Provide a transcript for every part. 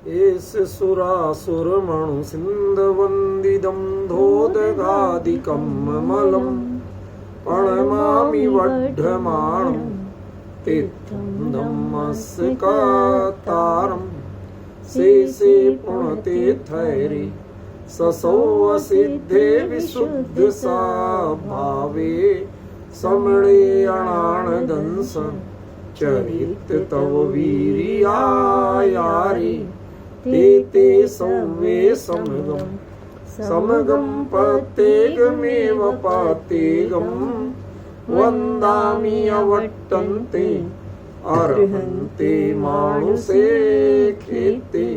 एष सुरासुरमणु सिन्धवन्दिदं धोदगादिकं मलं प्रणमामि वढ्ढमाणं तीर्थं नमस्कारं शेषे पुण्यतीर्थैरे ससौ असिद्धे विशुद्ध भावे समणे अणानदंस चरित तव वीर्यायारे ते संवे समगम पतेगमेव पतेगम वन्दामि अवट्टन्ते अर्हन्ते मानुषे खेते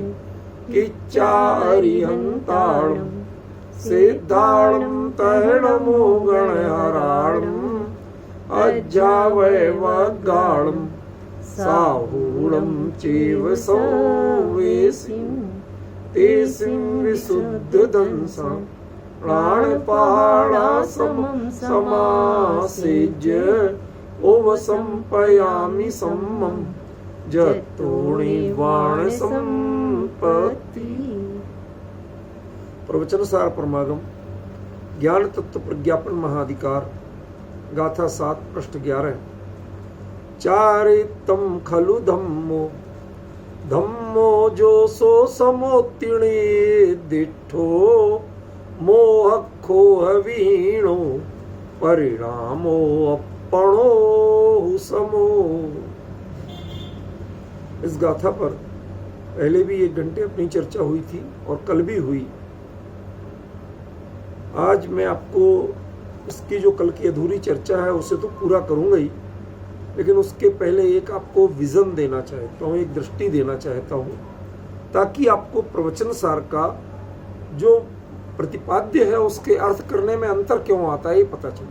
किच्चा अरिहन्ताणं सिद्धाणं तरणमो गणहराणं अज्जावैवगाणं साहूणं चैव संवेसिं तेसिं विशुद्धदंसां प्राणपाणासमं समासेज्य ओवसंपयामि सम्मं जतोणिवाण संपत्ति। प्रवचन सार परमागम ज्ञान तत्व प्रज्ञापन महाधिकार गाथा 7 पृष्ठ 11। चारितम खलु धम्मो जो सो समोत्तीर्णे दिठो मोहखो हवीणो परिणामो अपणो समो। इस गाथा पर पहले भी 1 घंटे अपनी चर्चा हुई थी और कल भी हुई। आज मैं आपको इसकी जो कल की अधूरी चर्चा है उसे तो पूरा करूंगा ही, लेकिन उसके पहले एक आपको विजन देना चाहता हूँ, एक दृष्टि देना चाहता हूँ, ताकि आपको प्रवचन सार का जो प्रतिपाद्य है उसके अर्थ करने में अंतर क्यों आता है ये पता चले।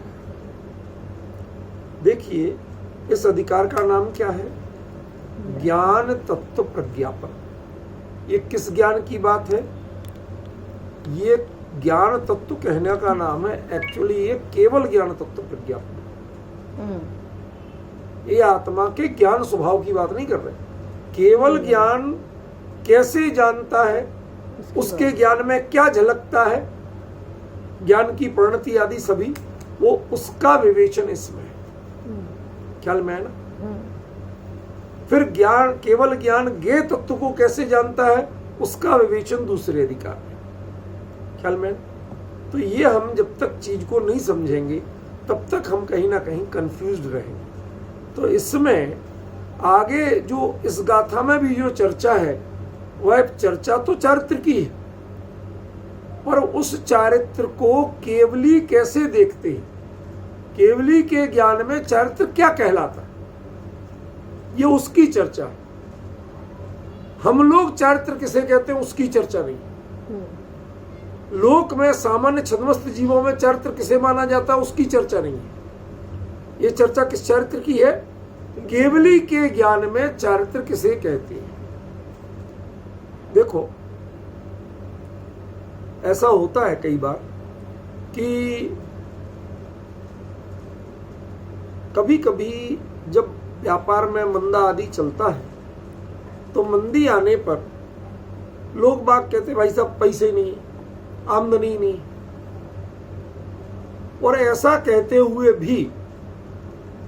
देखिए, इस अधिकार का नाम क्या है? ज्ञान तत्व प्रज्ञापन। ये किस ज्ञान की बात है? ये ज्ञान तत्व कहने का नाम है, एक्चुअली ये केवल ज्ञान तत्व प्रज्ञापन। ये आत्मा के ज्ञान स्वभाव की बात नहीं कर रहे। केवल ज्ञान कैसे जानता है, उसके ज्ञान में क्या झलकता है, ज्ञान की परिणति आदि सभी, वो उसका विवेचन इसमें है। ख्याल में है ना? फिर ज्ञान, केवल ज्ञान ज्ञेय तत्व को कैसे जानता है, उसका विवेचन दूसरे अधिकार में। ख्याल में? तो ये हम जब तक चीज को नहीं समझेंगे तब तक हम कहीं ना कहीं कंफ्यूज्ड रहेंगे। तो इसमें आगे जो इस गाथा में भी जो चर्चा है वह चर्चा तो चारित्र की है, पर उस चारित्र को केवली कैसे देखते हैं, केवली के ज्ञान में चारित्र क्या कहलाता है, ये उसकी चर्चा है। हम लोग चारित्र किसे कहते हैं उसकी चर्चा नहीं। लोक में सामान्य छद्मस्त जीवों में चारित्र किसे माना जाता है उसकी चर्चा नहीं है। ये चर्चा किस चारित्र की है? केवली के ज्ञान में चारित्र किसे कहते हैं। देखो, ऐसा होता है कई बार कि कभी कभी जब व्यापार में मंदा आदि चलता है तो मंदी आने पर लोग बाग कहते भाई साहब पैसे नहीं, आमदनी नहीं। और ऐसा कहते हुए भी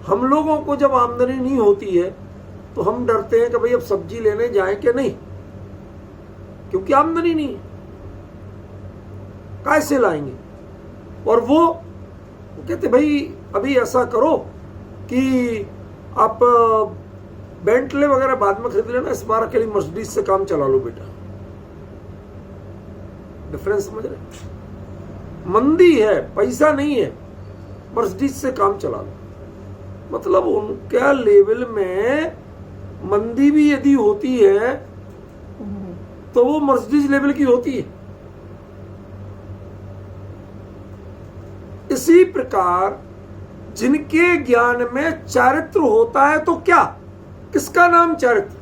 हम लोगों को जब आमदनी नहीं होती है तो हम डरते हैं कि भाई अब सब्जी लेने जाएं कि नहीं, क्योंकि आमदनी नहीं, कैसे लाएंगे। और वो कहते भाई अभी ऐसा करो कि आप बेंटले वगैरह बाद में खरीद लेना, इस बार अकेली मर्सिडीज से काम चला लो बेटा। डिफरेंस समझ रहे? मंदी है, पैसा नहीं है, मर्सिडीज से काम चला लो। मतलब उनके लेवल में मंदी भी यदि होती है तो वो मर्सिडीज लेवल की होती है। इसी प्रकार जिनके ज्ञान में चारित्र होता है तो क्या, किसका नाम चारित्र?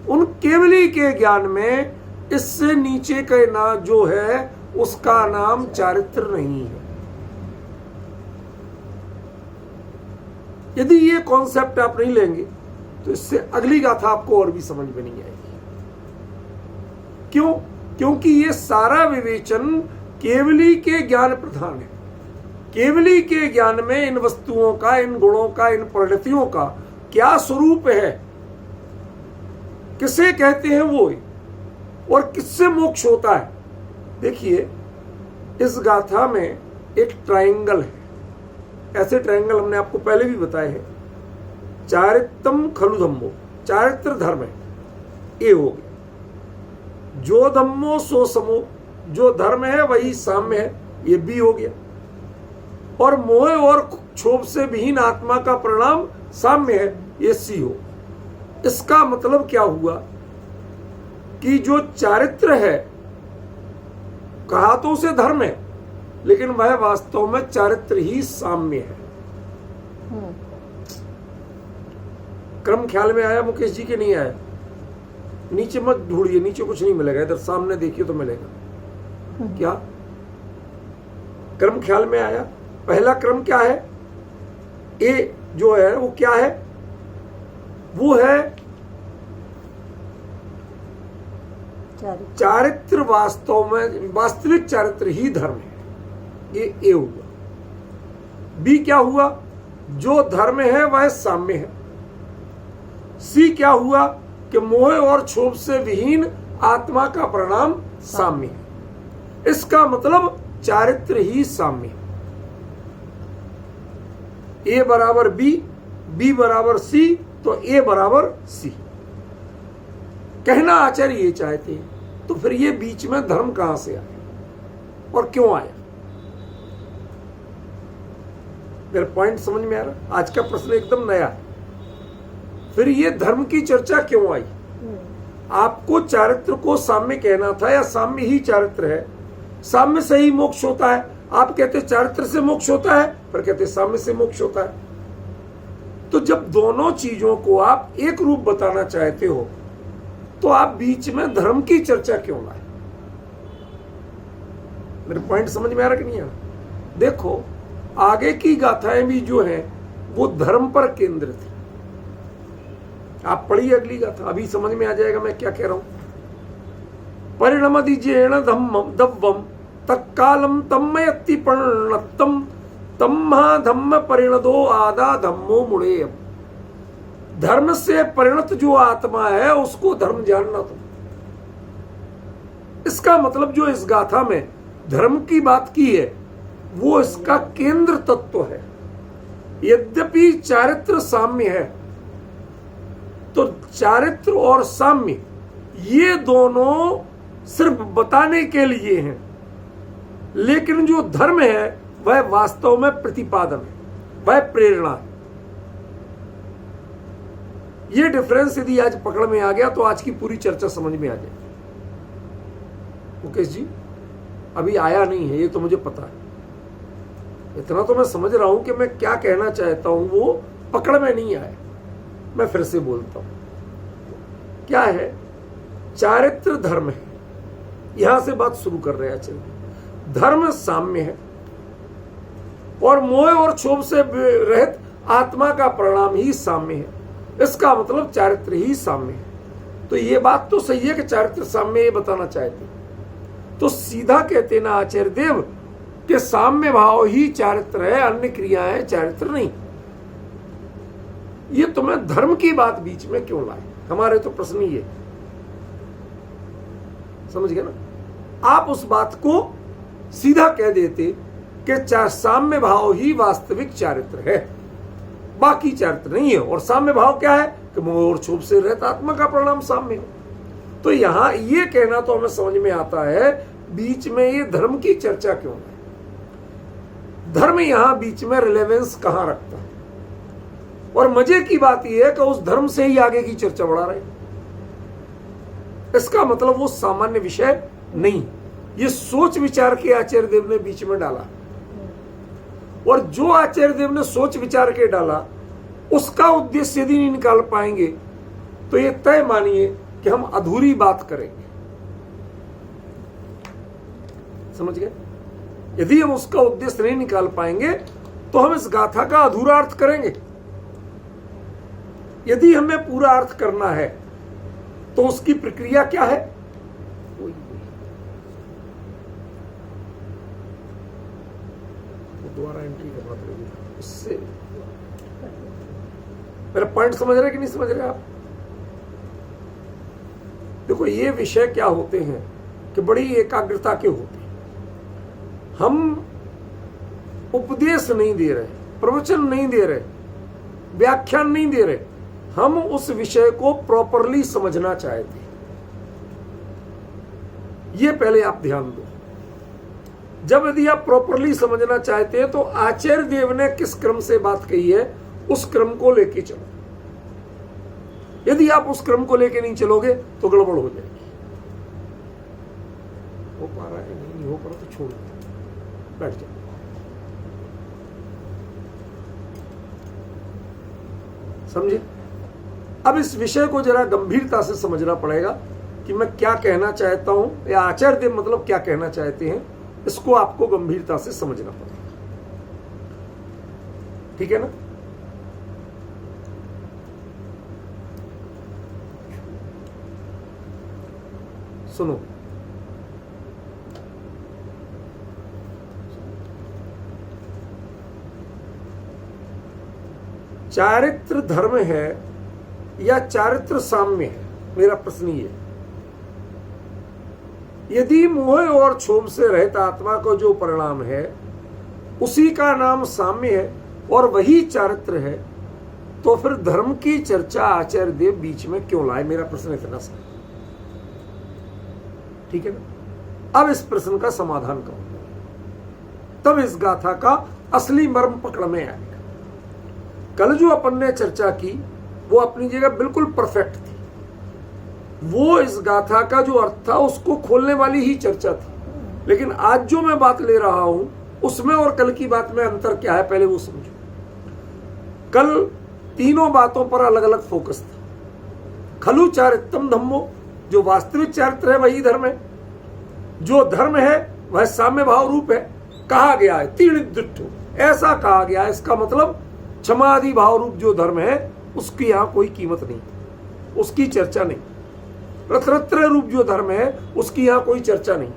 उन केवली के ज्ञान में इससे नीचे का ना जो है उसका नाम चारित्र नहीं है। यदि ये कॉन्सेप्ट आप नहीं लेंगे तो इससे अगली गाथा आपको और भी समझ में नहीं आएगी। क्यों? क्योंकि ये सारा विवेचन केवली के ज्ञान प्रधान है। केवली के ज्ञान में इन वस्तुओं का, इन गुणों का, इन परिणतियों का क्या स्वरूप है, किसे कहते हैं वो, और किससे मोक्ष होता है। देखिए, इस गाथा में एक ट्रायंगल है। ऐसे ट्रायंगल हमने आपको पहले भी बताए हैं। चारित्रम खलु धम्मो, चारित्र धर्म है, ए हो गया। जो धम्मो सो समो, जो धर्म है वही साम्य है, ये बी हो गया। और मोह और क्षोभ से विहीन आत्मा का परिणाम साम्य है, ये सी हो। इसका मतलब क्या हुआ कि जो चारित्र है, कहा तो उसे धर्म है, लेकिन वह वास्तव में चारित्र ही साम्य है। क्रम ख्याल में आया मुकेश जी के नहीं आया? नीचे मत ढूंढिए, नीचे कुछ नहीं मिलेगा, इधर सामने देखिए तो मिलेगा। क्या क्रम ख्याल में आया? पहला क्रम क्या है? ए जो है वो क्या है? वो है चारित्र। वास्तव में वास्तविक चारित्र ही धर्म है, ये ए हुआ। बी क्या हुआ? जो धर्म है वह साम्य है। सी क्या हुआ कि मोह और क्षोभ से विहीन आत्मा का परिणाम साम्य है। इसका मतलब चारित्र ही साम्य है। ए बराबर बी, बी बराबर सी, तो ए बराबर सी। कहना आचार्य ये चाहते हैं, तो फिर ये बीच में धर्म कहां से आया और क्यों आया? मेरा पॉइंट समझ में आ रहा? आज का प्रश्न एकदम नया है। फिर ये धर्म की चर्चा क्यों आई? आपको चारित्र को साम्य कहना था, या साम्य ही चारित्र है? साम्य से ही मोक्ष होता है। आप कहते चारित्र से मोक्ष होता है, पर कहते साम्य से मोक्ष होता है। तो जब दोनों चीजों को आप एक रूप बताना चाहते हो, तो आप बीच में धर्म की चर्चा क्यों लाए? मेरे पॉइंट समझ में आ रहा कि नहीं आ रहा? देखो, आगे की गाथाएं भी जो है वो धर्म पर केंद्रित है। आप पढ़िए अगली गाथा, अभी समझ में आ जाएगा मैं क्या कह रहा हूं। परिणमदिजेण धम्मम दव्वम तत्कालम तन्मयति परिणतम तम्हा धम्म परिणदो आदा धम्मो मुड़ेयम। धर्म से परिणत जो आत्मा है उसको धर्म जानना तुम। इसका मतलब जो इस गाथा में धर्म की बात की है वो इसका केंद्र तत्व है। यद्यपि चारित्र साम्य है, तो चारित्र और साम्य ये दोनों सिर्फ बताने के लिए हैं, लेकिन जो धर्म है वह वास्तव में प्रतिपादन है, वह प्रेरणा है। ये डिफरेंस यदि आज पकड़ में आ गया तो आज की पूरी चर्चा समझ में आ जाएगी। मुकेश जी, अभी आया नहीं है ये तो मुझे पता है, इतना तो मैं समझ रहा हूं कि मैं क्या कहना चाहता हूं वो पकड़ में नहीं आया। मैं फिर से बोलता हूं, क्या है? चारित्र धर्म है, यहां से बात शुरू कर रहे हैं। चलिए, धर्म साम्य है और मोह और क्षोभ से रहित आत्मा का परिणाम ही साम्य है। इसका मतलब चारित्र ही साम्य है। तो ये बात तो सही है कि चारित्र साम्य ये बताना चाहते, तो सीधा कहते ना आचार्य देव कि साम्य भाव ही चारित्र है, अन्य क्रियाएं चारित्र नहीं। ये तुम्हें धर्म की बात बीच में क्यों लाए? हमारे तो प्रश्न ही है, समझ गए ना? आप उस बात को सीधा कह देते कि साम्य भाव ही वास्तविक चारित्र है, बाकी चारित्र नहीं है। और साम्य भाव क्या है कि मोह और क्षोभ से रहित आत्मा का परिणाम साम्य है। तो यहां ये कहना तो हमें समझ में आता है, बीच में ये धर्म की चर्चा क्यों है? धर्म यहां बीच में रिलेवेंस कहां रखता है? और मजे की बात यह है कि उस धर्म से ही आगे की चर्चा बढ़ा रहे। इसका मतलब वो सामान्य विषय नहीं, ये सोच विचार के आचार्य देव ने बीच में डाला। और जो आचार्य देव ने सोच विचार के डाला उसका उद्देश्य यदि नहीं निकाल पाएंगे तो ये तय मानिए कि हम अधूरी बात करेंगे। समझ गए? यदि हम उसका उद्देश्य नहीं निकाल पाएंगे तो हम इस गाथा का अधूरा अर्थ करेंगे। यदि हमें पूरा अर्थ करना है तो उसकी प्रक्रिया क्या है? से। मेरा पॉइंट समझ रहे कि नहीं समझ रहे आप? देखो ये विषय क्या होते हैं कि बड़ी एकाग्रता के होते हैं। हम उपदेश नहीं दे रहे, प्रवचन नहीं दे रहे, व्याख्यान नहीं दे रहे, हम उस विषय को प्रॉपरली समझना चाहते हैं। ये पहले आप ध्यान दो। जब यदि आप प्रॉपरली समझना चाहते हैं तो आचार्य देव ने किस क्रम से बात कही है उस क्रम को लेके चलो। यदि आप उस क्रम को लेके नहीं चलोगे तो गड़बड़ हो जाएगी। हो पा रहा है नहीं हो पा रहा तो छोड़ दो, बैठ जाओ। समझे? अब इस विषय को जरा गंभीरता से समझना पड़ेगा कि मैं क्या कहना चाहता हूं या आचार्य देव मतलब क्या कहना चाहते हैं, इसको आपको गंभीरता से समझना पड़ेगा। ठीक है ना? सुनो, चारित्र धर्म है या चारित्र साम्य है? मेरा प्रश्न ये। यदि मोह और क्षोभ से रहित आत्मा को जो परिणाम है उसी का नाम साम्य है और वही चारित्र है, तो फिर धर्म की चर्चा आचार्य देव बीच में क्यों लाए? मेरा प्रश्न इतना सा। ठीक है ना? अब इस प्रश्न का समाधान करो, तब इस गाथा का असली मर्म पकड़ में आएगा। कल जो अपन ने चर्चा की वो अपनी जगह बिल्कुल परफेक्ट थी। वो इस गाथा का जो अर्थ था उसको खोलने वाली ही चर्चा थी। लेकिन आज जो मैं बात ले रहा हूं उसमें और कल की बात में अंतर क्या है पहले वो समझो। कल तीनों बातों पर अलग अलग फोकस था। खलु चारित्रम धम्मो, जो वास्तविक चारित्र है वही धर्म है। जो धर्म है वह साम्य भाव रूप है। कहा गया है तीर्ण दुष्टो, ऐसा कहा गया है। इसका मतलब क्षमादि भाव रूप जो धर्म है उसकी यहां कोई कीमत नहीं, उसकी चर्चा नहीं। रत्रत्र रूप जो धर्म है उसकी यहां कोई चर्चा नहीं।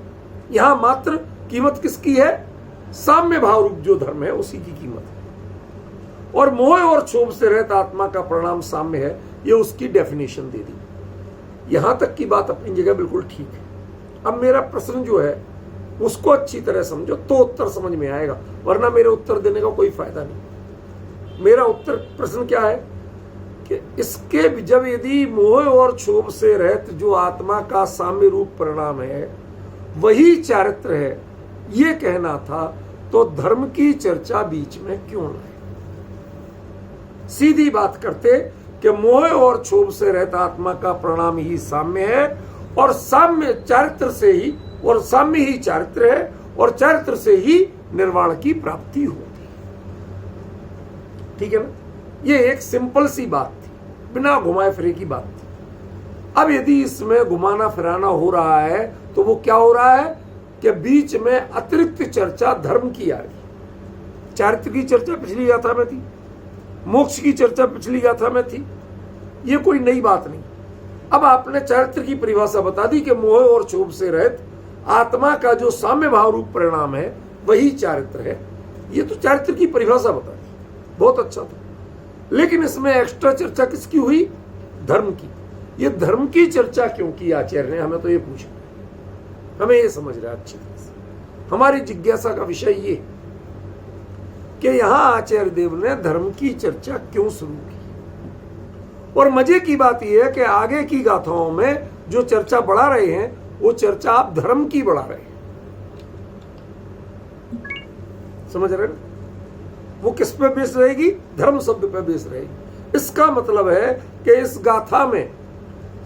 यहां मात्र कीमत किसकी है? साम्य भाव रूप जो धर्म है उसी की कीमत है। और मोह और क्षोभ से रहित आत्मा का परिणाम साम्य है, ये उसकी डेफिनेशन दे दी। यहां तक की बात अपनी जगह बिल्कुल ठीक है। अब मेरा प्रश्न जो है उसको अच्छी तरह समझो तो उत्तर समझ में आएगा, वरना मेरे उत्तर देने का कोई फायदा नहीं। मेरा उत्तर प्रश्न क्या है कि इसके जब यदि मोह और क्षोभ से रहित जो आत्मा का साम्य रूप परिणाम है वही चारित्र है, ये कहना था, तो धर्म की चर्चा बीच में क्यों लाए? सीधी बात करते कि मोह और क्षोभ से रहता आत्मा का परिणाम ही साम्य है और साम्य चारित्र से ही, और साम्य ही चारित्र है और चारित्र से ही निर्वाण की प्राप्ति होती है। ठीक है ना? ये एक सिंपल सी बात थी, बिना घुमाए फिरे की बात थी। अब यदि इसमें घुमाना फिराना हो रहा है तो वो क्या हो रहा है कि बीच में अतिरिक्त चर्चा धर्म की आ रही। चारित्र की चर्चा पिछली गाथा में थी, मोक्ष की चर्चा पिछली गाथा में थी, ये कोई नई बात नहीं। अब आपने चारित्र की परिभाषा बता दी कि मोह और क्षोभ से रहित आत्मा का जो साम्य भाव रूप परिणाम है वही चारित्र है। ये तो चारित्र की परिभाषा बता दी, बहुत अच्छा था। लेकिन इसमें एक्स्ट्रा चर्चा किसकी हुई? धर्म की। ये धर्म की चर्चा क्यों की आचार्य ने? हमें तो ये पूछना, हमें ये समझ रहा है अच्छी तरह से। हमारी जिज्ञासा का विषय ये कि यहां आचार्य देव ने धर्म की चर्चा क्यों शुरू की। और मजे की बात यह है कि आगे की गाथाओं में जो चर्चा बढ़ा रहे हैं वो चर्चा आप धर्म की बढ़ा रहे हैं। समझ रहे ना? वो किस पे बेस रहेगी? धर्म शब्द पे बेस रहेगी। इसका मतलब है कि इस गाथा में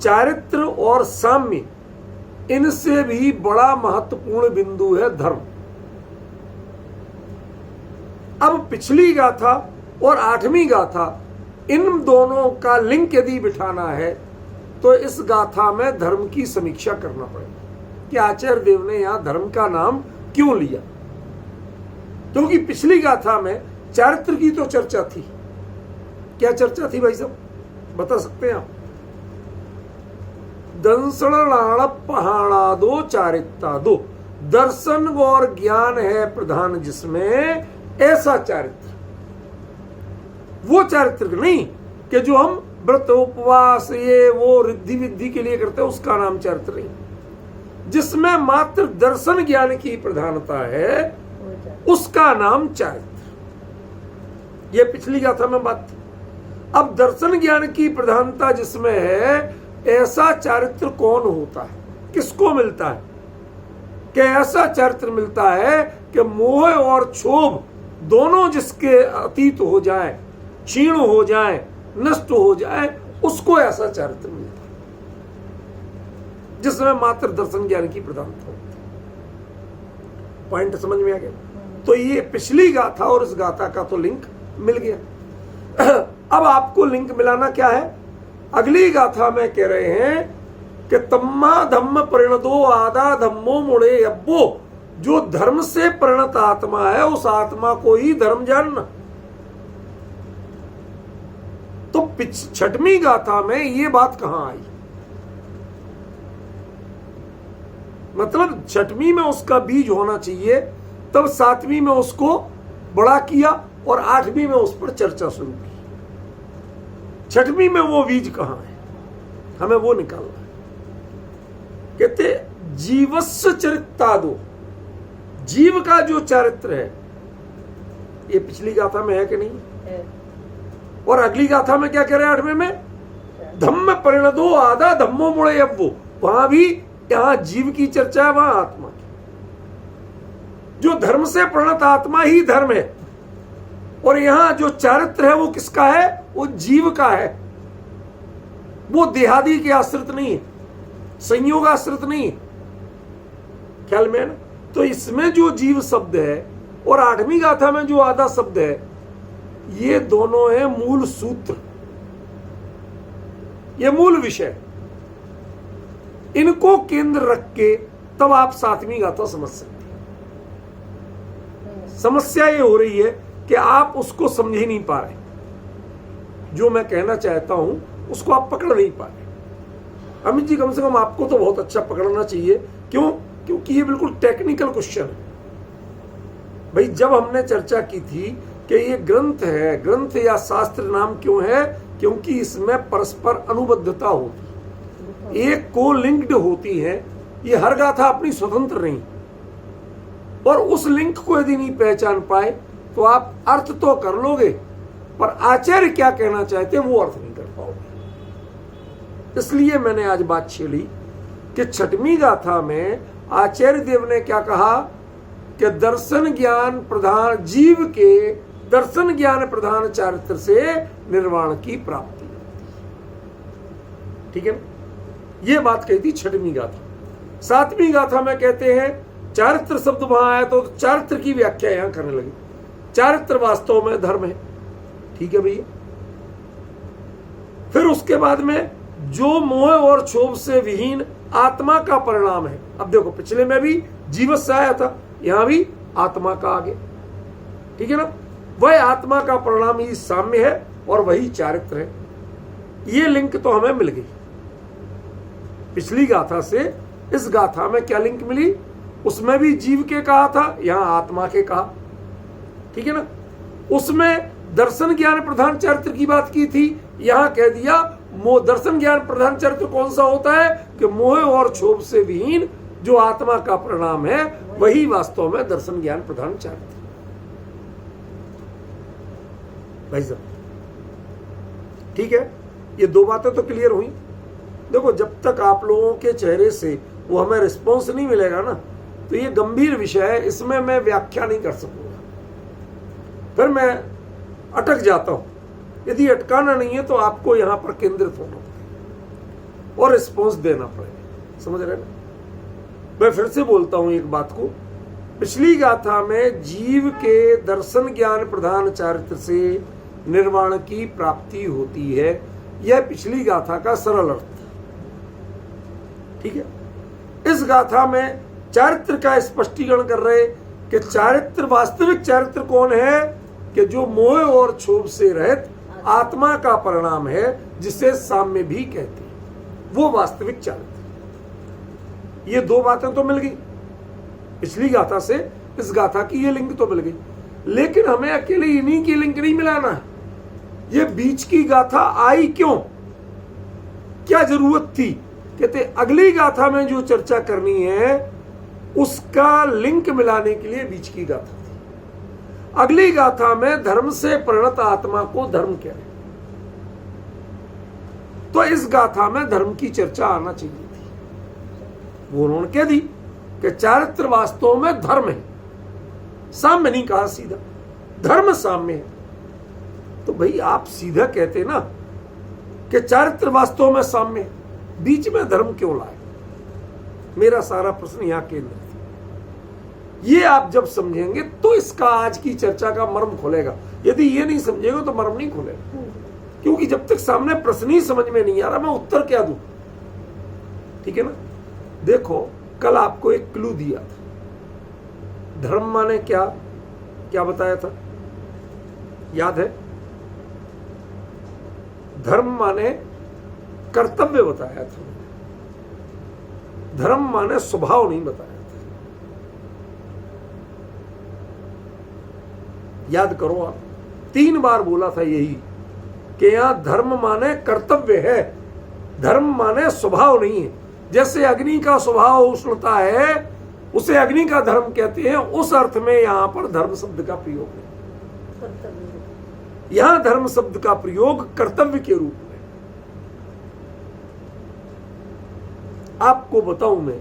चारित्र और साम्य, इनसे भी बड़ा महत्वपूर्ण बिंदु है धर्म। अब पिछली गाथा और 8वीं गाथा, इन दोनों का लिंक यदि बिठाना है तो इस गाथा में धर्म की समीक्षा करना पड़ेगा कि आचार्य देव ने यहां धर्म का नाम क्यों लिया। क्योंकि पिछली गाथा में चारित्र की तो चर्चा थी। क्या चर्चा थी भाई साहब, बता सकते हैं आप? दंसण पहाड़ा दो चारित्ता दो, दर्शन और ज्ञान है प्रधान जिसमें ऐसा चारित्र। वो चारित्र नहीं कि जो हम व्रत उपवास ये वो रिद्धि विद्धि के लिए करते हैं, उसका नाम चारित्र नहीं। जिसमें मात्र दर्शन ज्ञान की प्रधानता है उसका नाम चारित्र। ये पिछली गाथा में बात थी। अब दर्शन ज्ञान की प्रधानता जिसमें है, ऐसा चारित्र कौन होता है, किसको मिलता है? कि ऐसा चारित्र मिलता है कि मोह और क्षोभ दोनों जिसके अतीत हो जाए, क्षीण हो जाए, नष्ट हो जाए, उसको ऐसा चारित्र मिलता है जिसमें मात्र दर्शन ज्ञान की प्रधानता होती है। पॉइंट समझ में आ गया? तो ये पिछली गाथा और इस गाथा का तो लिंक मिल गया। अब आपको लिंक मिलाना क्या है? अगली गाथा में कह रहे हैं कि तम्मा धम्म परिणतो आदा धम्मो मुड़े अब्बो, जो धर्म से परिणत आत्मा है उस आत्मा को ही धर्म जानना। तो छठवीं गाथा में ये बात कहां आई? मतलब छठवीं में उसका बीज होना चाहिए, तब सातवीं में उसको बड़ा किया और आठवीं में उस पर चर्चा शुरू की। छठवीं में वो बीज कहां है, हमें वो निकालना है। कहते जीवस्य चरित्रादो, जीव का जो चरित्र है, ये पिछली गाथा में है कि नहीं है? और अगली गाथा में क्या कह रहे हैं 8वें में? धम्म परिणतो आदा धम्मो मुड़े अब्बो। वहां भी यहां जीव की चर्चा है, वहां आत्मा की। जो धर्म से परिणत आत्मा ही धर्म है, और यहां जो चारित्र है वो किसका है? वो जीव का है। वो देहादि के आश्रित नहीं है, संयोग आश्रित नहीं है। ख्याल में है ना? तो इसमें जो जीव शब्द है और 8वीं गाथा में जो आधा शब्द है, ये दोनों है मूल सूत्र, ये मूल विषय। इनको केंद्र रख के तब आप 7वीं गाथा समझ सकते हैं। समस्या ये हो रही है कि आप उसको समझ ही नहीं पा रहे, जो मैं कहना चाहता हूं उसको आप पकड़ नहीं पा रहे। अमित जी, कम से कम आपको तो बहुत अच्छा पकड़ना चाहिए। क्यों? क्योंकि ये बिल्कुल टेक्निकल क्वेश्चन है। भाई, जब हमने चर्चा की थी कि ये ग्रंथ है, ग्रंथ या शास्त्र नाम क्यों है? क्योंकि इसमें परस्पर अनुबद्धता होती है, एक को लिंक्ड होती है। ये हर गाथा अपनी स्वतंत्र नहीं, और उस लिंक को यदि नहीं पहचान पाए तो आप अर्थ तो कर लोगे, पर आचार्य क्या कहना चाहते हैं वो अर्थ नहीं कर पाओगे। इसलिए मैंने आज बात छेड़ी कि 6वीं गाथा में आचार्य देव ने क्या कहा कि दर्शन ज्ञान प्रधान, जीव के दर्शन ज्ञान प्रधान चारित्र से निर्वाण की प्राप्ति होती है। ठीक है ना? ये बात कही थी 6वीं गाथा। 7वीं गाथा में कहते हैं चारित्र शब्द वहां आया तो चारित्र की व्याख्या यहां करने लगी। चारित्र वास्तव में धर्म है। ठीक है भैया? फिर उसके बाद में जो मोह और क्षोभ से विहीन आत्मा का परिणाम है। अब देखो, पिछले में भी जीवस्य आया था, यहां भी आत्मा का आगे। ठीक है ना? वह आत्मा का परिणाम ही साम्य है और वही चारित्र है। ये लिंक तो हमें मिल गई। पिछली गाथा से इस गाथा में क्या लिंक मिली? उसमें भी जीव के कहा था, यहां आत्मा के कहा। ठीक है ना? उसमें दर्शन ज्ञान प्रधान चरित्र की बात की थी, यहां कह दिया दर्शन ज्ञान प्रधान चरित्र कौन सा होता है कि मोह और क्षोभ से विहीन जो आत्मा का परिणाम है वही वास्तव में दर्शन ज्ञान प्रधान चरित्र। भाई साहब, ठीक है? ये दो बातें तो क्लियर हुई। देखो, जब तक आप लोगों के चेहरे से वो हमें रिस्पॉन्स नहीं मिलेगा ना, तो ये गंभीर विषय है, इसमें मैं व्याख्या नहीं कर सकूंगा, फिर मैं अटक जाता हूं। यदि अटकाना नहीं है तो आपको यहां पर केंद्रित होना पड़ेगा और रिस्पॉन्स देना पड़ेगा। समझ रहे ना? मैं फिर से बोलता हूं एक बात को। पिछली गाथा में जीव के दर्शन ज्ञान प्रधान चारित्र से निर्वाण की प्राप्ति होती है, यह पिछली गाथा का सरल अर्थ। ठीक है? इस गाथा में चारित्र का स्पष्टीकरण कर रहे कि चारित्र, वास्तविक चारित्र कौन है कि जो मोह और क्षोभ से रहित आत्मा का परिणाम है, जिसे साम्य भी कहते हैं, वो वास्तविक चारित्र। ये दो बातें तो मिल गई पिछली गाथा से, इस गाथा की ये लिंक तो मिल गई। लेकिन हमें अकेले इन्हीं की लिंक नहीं मिलाना है, ये बीच की गाथा आई क्यों, क्या जरूरत थी? कहते अगली गाथा में जो चर्चा करनी है उसका लिंक मिलाने के लिए बीच की गाथा थी। अगली गाथा में धर्म से परिणत आत्मा को धर्म कह रहे, तो इस गाथा में धर्म की चर्चा आना चाहिए थी। वो उन्होंने कह दी कि चारित्र वास्तव में धर्म है, साम्य नहीं कहा, सीधा धर्म साम्य है। तो भाई आप सीधा कहते ना कि चारित्र वास्तव में साम्य है, बीच में धर्म क्यों लाए? मेरा सारा प्रश्न यहां केंद्रित है। ये आप जब समझेंगे तो इसका आज की चर्चा का मर्म खुलेगा। यदि ये नहीं समझेगा तो मर्म नहीं खुलेगा, क्योंकि जब तक सामने प्रश्न ही समझ में नहीं आ रहा मैं उत्तर क्या दूं? ठीक है ना? देखो कल आपको एक क्लू दिया था, धर्म माने क्या, क्या बताया था, याद है? धर्म माने कर्तव्य बताया था, धर्म माने स्वभाव नहीं बताया था। याद करो आप, 3 बार बोला था यही कि यहां धर्म माने कर्तव्य है, धर्म माने स्वभाव नहीं है। जैसे अग्नि का स्वभाव उष्णता है, उसे अग्नि का धर्म कहते हैं, उस अर्थ में यहां पर धर्म शब्द का प्रयोग है। यहां धर्म शब्द का प्रयोग कर्तव्य के रूप में। आपको बताऊं मैं,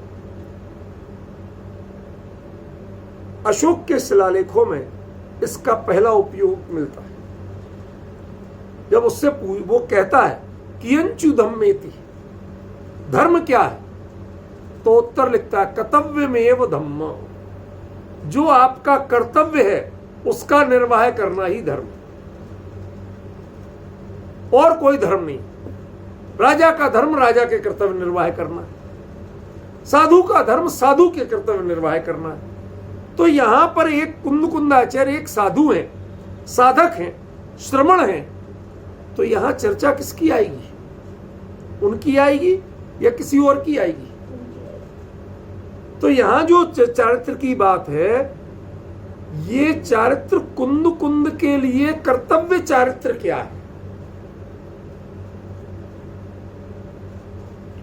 अशोक के शिलालेखों में इसका पहला उपयोग मिलता है। जब उससे वो कहता है कियंचु धम्मेति, धर्म क्या है? तो उत्तर लिखता है कर्तव्यमेव धम्म, जो आपका कर्तव्य है उसका निर्वाह करना ही धर्म, और कोई धर्म नहीं। राजा का धर्म राजा के कर्तव्य निर्वाह करना है, साधु का धर्म साधु के कर्तव्य निर्वाह करना है। तो यहां पर एक कुंदकुंदाचार्य एक साधु हैं, साधक हैं, श्रमण हैं, तो यहां चर्चा किसकी आएगी? उनकी आएगी या किसी और की आएगी? तो यहां जो चारित्र की बात है, ये चारित्र कुंद के लिए कर्तव्य चारित्र क्या है,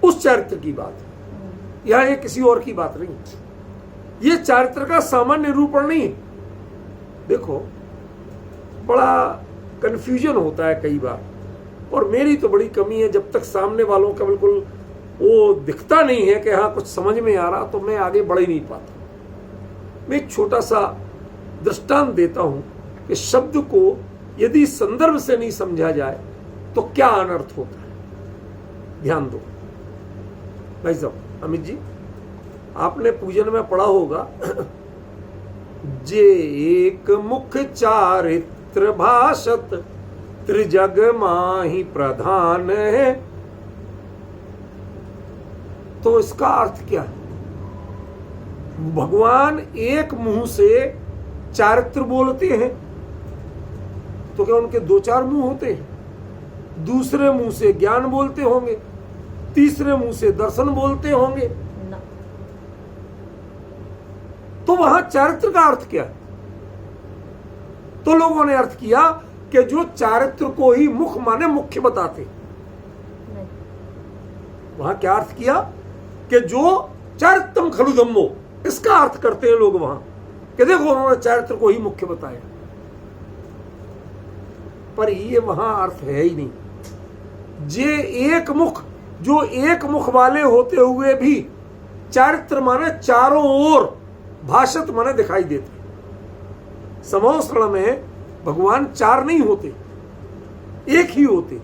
उस चारित्र की बात है। यहां ये किसी और की बात नहीं, ये चारित्र का सामान्य निरूपण नहीं है। देखो बड़ा कंफ्यूजन होता है कई बार, और मेरी तो बड़ी कमी है, जब तक सामने वालों का बिल्कुल वो दिखता नहीं है कि हाँ कुछ समझ में आ रहा, तो मैं आगे बढ़ ही नहीं पाता। मैं एक छोटा सा दृष्टांत देता हूं कि शब्द को यदि संदर्भ से नहीं समझा जाए तो क्या अनर्थ होता है। ध्यान दो भाई साहब, अमित जी, आपने पूजन में पढ़ा होगा जे एक मुख चारित्र भाषत त्रिजग माही प्रधान है। तो इसका अर्थ क्या है? भगवान एक मुंह से चारित्र बोलते हैं, तो क्या उनके 2-4 मुंह होते हैं? दूसरे मुंह से ज्ञान बोलते होंगे, तीसरे मुंह से दर्शन बोलते होंगे, तो वहां चारित्र का अर्थ क्या है? तो लोगों ने अर्थ किया कि जो चारित्र को ही मुख माने मुख्य बताते। वहां क्या अर्थ किया कि जो चारित्रम खलु धम्मो, इसका अर्थ करते हैं लोग वहां कि देखो उन्होंने चारित्र को ही मुख्य बताया, पर ये वहां अर्थ है ही नहीं। जे एक मुख, जो एक मुख वाले होते हुए भी चारित्र माने चारों ओर, भाषत माने दिखाई देते। समोसरण में भगवान 4 नहीं होते, एक ही होते,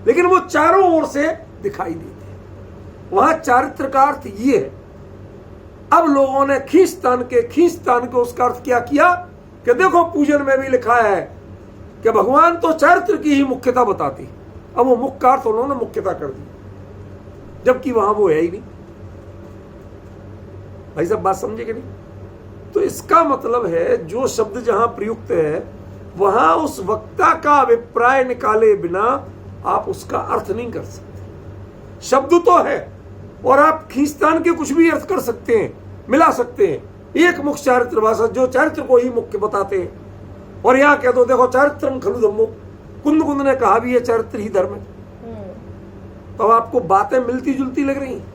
लेकिन वो चारों ओर से दिखाई देते। वहां चारित्र का अर्थ ये है। अब लोगों ने खींचतान के उसका अर्थ क्या किया कि देखो पूजन में भी लिखा है कि भगवान तो चारित्र की ही मुख्यता बताती। अब वो मुख्य का अर्थ उन्होंने मुख्यता कर दी, जबकि वहां वो है ही नहीं। भाई साहब बात समझे कि नहीं? तो इसका मतलब है जो शब्द जहां प्रयुक्त है वहां उस वक्ता का अभिप्राय निकाले बिना आप उसका अर्थ नहीं कर सकते। शब्द तो है और आप खींचतान के कुछ भी अर्थ कर सकते हैं, मिला सकते हैं। एक मुख चारित्र भाषा, जो चारित्र को ही मुख्य बताते हैं, और यहां कह दो देखो चारित्रम खलु धम्मो, कुंद कुंद ने कहा भी ये चारित्र ही धर्म है। तो अब आपको बातें मिलती जुलती लग रही हैं,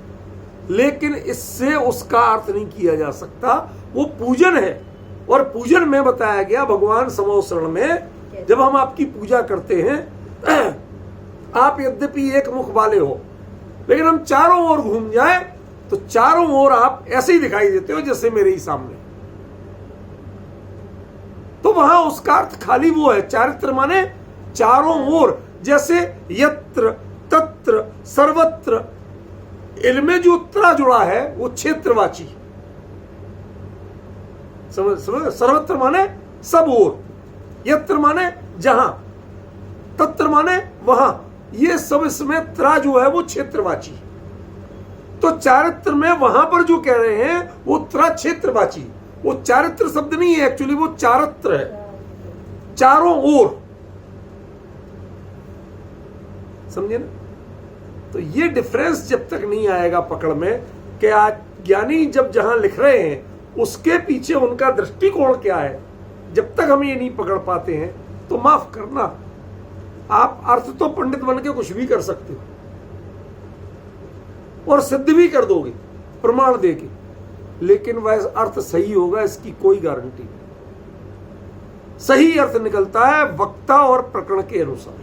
लेकिन इससे उसका अर्थ नहीं किया जा सकता। वो पूजन है, और पूजन में बताया गया भगवान समोसरण में जब हम आपकी पूजा करते हैं, आप यद्यपि एक मुख वाले हो, लेकिन हम चारों ओर घूम जाए तो चारों ओर आप ऐसे ही दिखाई देते हो जैसे मेरे ही सामने। तो वहां उसका अर्थ खाली वो है, चारित्र माने चारों ओर, जैसे यत्र तत्र सर्वत्र, इनमें जो त्रा जुड़ा है वो क्षेत्रवाची। समझ? सर्वत्र माने सब ओर, यत्र माने जहां, तत्र माने वहां, ये सब इसमें त्रा जो है वो क्षेत्रवाची। तो चारित्र में वहां पर जो कह रहे हैं वो त्रा क्षेत्रवाची, वो चारित्र शब्द नहीं है, एक्चुअली वो चारित्र है, चारों ओर। समझे ना? तो ये डिफरेंस जब तक नहीं आएगा पकड़ में कि आज ज्ञानी जब जहां लिख रहे हैं उसके पीछे उनका दृष्टिकोण क्या है, जब तक हम ये नहीं पकड़ पाते हैं तो माफ करना, आप अर्थ तो पंडित बन के कुछ भी कर सकते हो और सिद्ध भी कर दोगे प्रमाण देके, लेकिन वह अर्थ सही होगा इसकी कोई गारंटी नहीं। सही अर्थ निकलता है वक्ता और प्रकरण के अनुसार।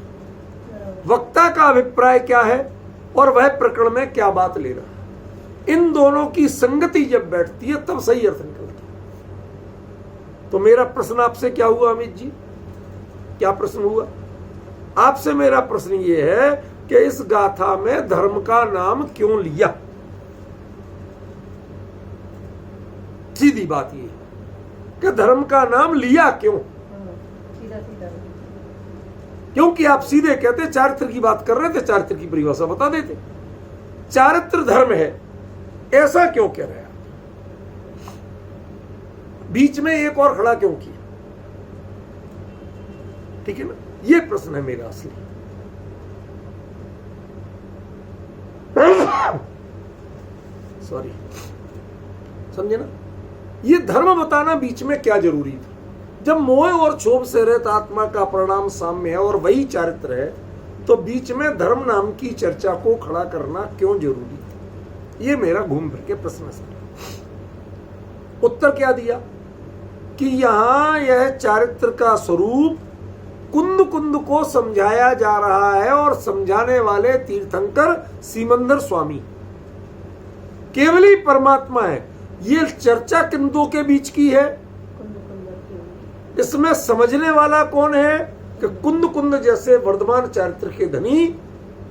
वक्ता का अभिप्राय क्या है और वह प्रकरण में क्या बात ले रहा है, इन दोनों की संगति जब बैठती है तब सही अर्थ निकलता है। तो मेरा प्रश्न आपसे क्या हुआ अमित जी? क्या प्रश्न हुआ आपसे? मेरा प्रश्न यह है कि इस गाथा में धर्म का नाम क्यों लिया? सीधी बात यह कि धर्म का नाम लिया क्यों? क्योंकि आप सीधे कहते चारित्र की बात कर रहे थे, चारित्र की परिभाषा बता देते। चारित्र धर्म है ऐसा क्यों कह रहे हैं? बीच में एक और खड़ा क्यों किया? ठीक है ना, ये प्रश्न है मेरा असली। सॉरी, समझे ना? ये धर्म बताना बीच में क्या जरूरी था? जब मोह और क्षोभ से रहित आत्मा का परिणाम साम्य है और वही चारित्र है, तो बीच में धर्म नाम की चर्चा को खड़ा करना क्यों जरूरी था? ये मेरा घूम फिर के प्रश्न है। उत्तर क्या दिया कि यहां यह चारित्र का स्वरूप कुंद कुंद को समझाया जा रहा है, और समझाने वाले तीर्थंकर सीमंदर स्वामी केवली परमात्मा है। ये चर्चा किंदों के बीच की है। इसमें समझने वाला कौन है कि कुंद कुंद जैसे वर्धमान चारित्र के धनी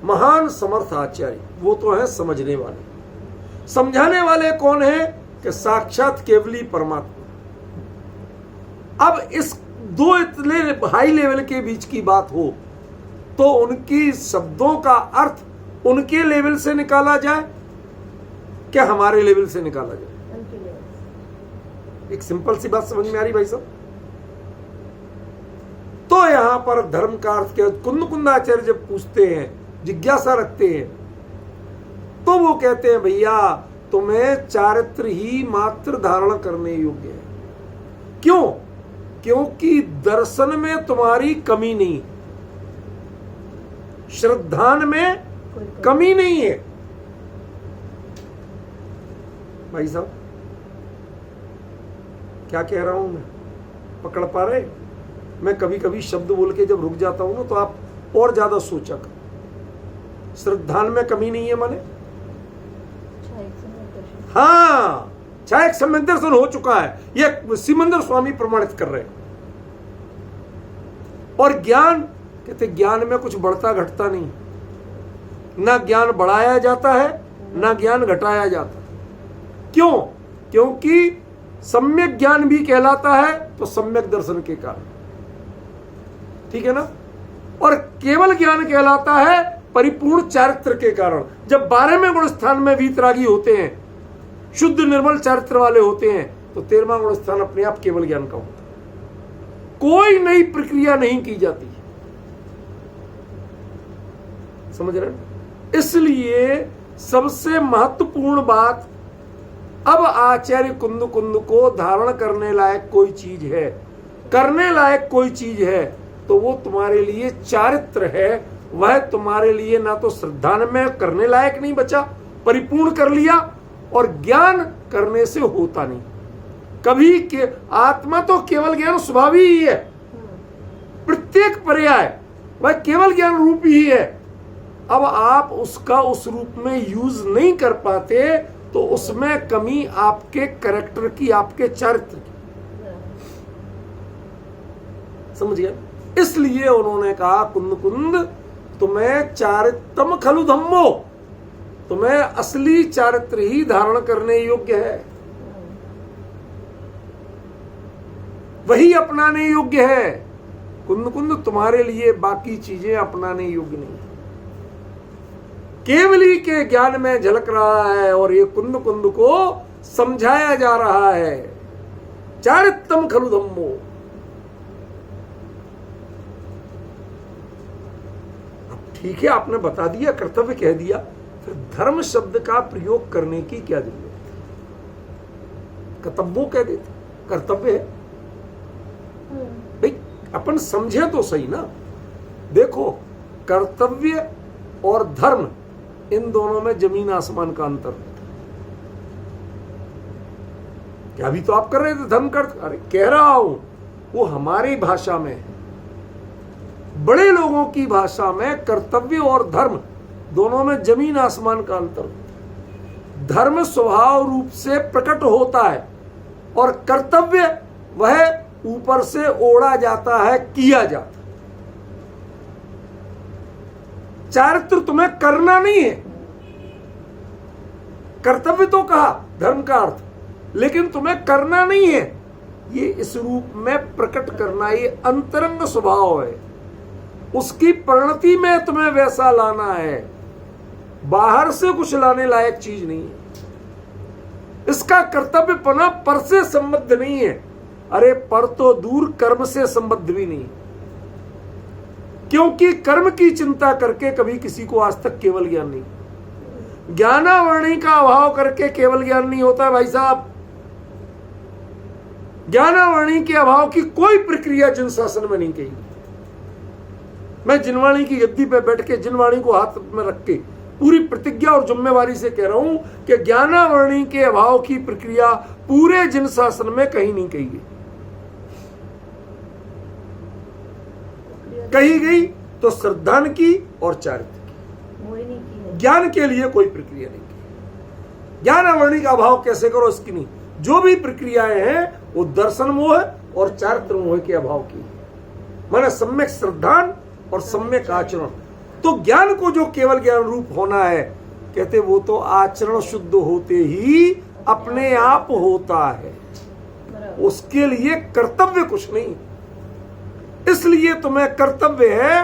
महान समर्थ आचार्य, वो तो है समझने वाले। समझाने वाले कौन है कि साक्षात केवली परमात्मा। अब इस दो इतने हाई लेवल के बीच की बात हो तो उनकी शब्दों का अर्थ उनके लेवल से निकाला जाए क्या हमारे लेवल से निकाला जाए? एक सिंपल सी बात समझ में आ रही भाई साहब? तो यहां पर धर्म का अर्थ क्या? कुंद कुंदाचार्य जब पूछते हैं, जिज्ञासा रखते हैं, तो वो कहते हैं भैया तुम्हें चारित्र ही मात्र धारण करने योग्य है। क्यों? क्योंकि दर्शन में तुम्हारी कमी नहीं, श्रद्धान में कमी नहीं है। भाई साहब क्या कह रहा हूं मैं? पकड़ पा रहे? मैं कभी कभी शब्द बोल के जब रुक जाता हूं ना तो आप और ज्यादा सोचा कर। श्रद्धान में कमी नहीं है माने? हाँ, छायक सम्यक दर्शन हो चुका है, ये सिमंदर स्वामी प्रमाणित कर रहे हैं। और ज्ञान कहते ज्ञान में कुछ बढ़ता घटता नहीं, ना ज्ञान बढ़ाया जाता है ना ज्ञान घटाया जाता। क्यों? क्योंकि सम्यक ज्ञान भी कहलाता है तो सम्यक दर्शन के कारण, ठीक है ना, और केवल ज्ञान कहलाता है परिपूर्ण चारित्र के कारण। जब 12वें गुण स्थान में वीतरागी होते हैं, शुद्ध निर्मल चारित्र वाले होते हैं, तो 13वां गुण स्थान अपने आप केवल ज्ञान का होता है। कोई नई प्रक्रिया नहीं की जाती, समझ रहे हैं? इसलिए सबसे महत्वपूर्ण बात, अब आचार्य कुंद कुंद को धारण करने लायक कोई चीज है, करने लायक कोई चीज है, तो वो तुम्हारे लिए चारित्र है, वह तुम्हारे लिए ना तो श्रद्धा में करने लायक नहीं बचा, परिपूर्ण कर लिया, और ज्ञान करने से होता नहीं कभी के। आत्मा तो केवल ज्ञान स्वभावी ही है, प्रत्येक पर्याय वह केवल ज्ञान रूप ही है। अब आप उसका उस रूप में यूज नहीं कर पाते तो उसमें कमी आपके कैरेक्टर की, आपके चरित्र की, समझ गया। इसलिए उन्होंने कहा कुंद कुंद तुम्हें चारित्रम खलु धम्मो, तुम्हें असली चारित्र ही धारण करने योग्य है, वही अपनाने योग्य है। कुंद कुंद तुम्हारे लिए बाकी चीजें अपनाने योग्य नहीं। केवली के ज्ञान में झलक रहा है और ये कुंद कुंद को समझाया जा रहा है। चारित्रम खलु धम्मो, ठीक है आपने बता दिया, कर्तव्य कह दिया, फिर धर्म शब्द का प्रयोग करने की क्या जरूरत है? कर्तव्य कह देते, कर्तव्य है भाई, अपन समझे तो सही ना। देखो कर्तव्य और धर्म, इन दोनों में जमीन आसमान का अंतर है। क्या अभी तो आप कर रहे थे धर्म कर्त, अरे कह रहा हूं वो हमारी भाषा में है, बड़े लोगों की भाषा में कर्तव्य और धर्म दोनों में जमीन आसमान का अंतर। धर्म स्वभाव रूप से प्रकट होता है और कर्तव्य वह ऊपर से ओढ़ा जाता है, किया जाता है। चारित्र तुम्हें करना नहीं है, कर्तव्य तो कहा धर्म का अर्थ, लेकिन तुम्हें करना नहीं है, ये इस रूप में प्रकट करना, ये अंतरंग स्वभाव है, उसकी परिणति में तुम्हें वैसा लाना है, बाहर से कुछ लाने लायक चीज नहीं है। इसका कर्तव्यपना पर से संबद्ध नहीं है, अरे पर तो दूर कर्म से संबद्ध भी नहीं, क्योंकि कर्म की चिंता करके कभी किसी को आज तक केवल ज्ञान नहीं, ज्ञानावरणी का अभाव करके केवल ज्ञान नहीं होता भाई साहब। ज्ञानावरणी के अभाव की कोई प्रक्रिया जिन शासन में नहीं कही। मैं जिनवाणी की गद्दी पे बैठ के जिनवाणी को हाथ में रख के पूरी प्रतिज्ञा और जिम्मेवारी से कह रहा हूं कि ज्ञानावरणी के अभाव की प्रक्रिया पूरे जिन शासन में कहीं नहीं कही गई। कही गई तो श्रद्धान की और चारित्र की, ज्ञान के लिए कोई प्रक्रिया नहीं की। ज्ञानावरणी का अभाव कैसे करो इसकी नहीं, जो भी प्रक्रियाएं हैं वो दर्शन मोह और चारित्र मोह के अभाव की, माने सम्यक श्रद्धान और सम्यक आचरण। तो ज्ञान को जो केवल ज्ञान रूप होना है, कहते वो तो आचरण शुद्ध होते ही अपने आप होता है, उसके लिए कर्तव्य कुछ नहीं। इसलिए तुम्हें कर्तव्य है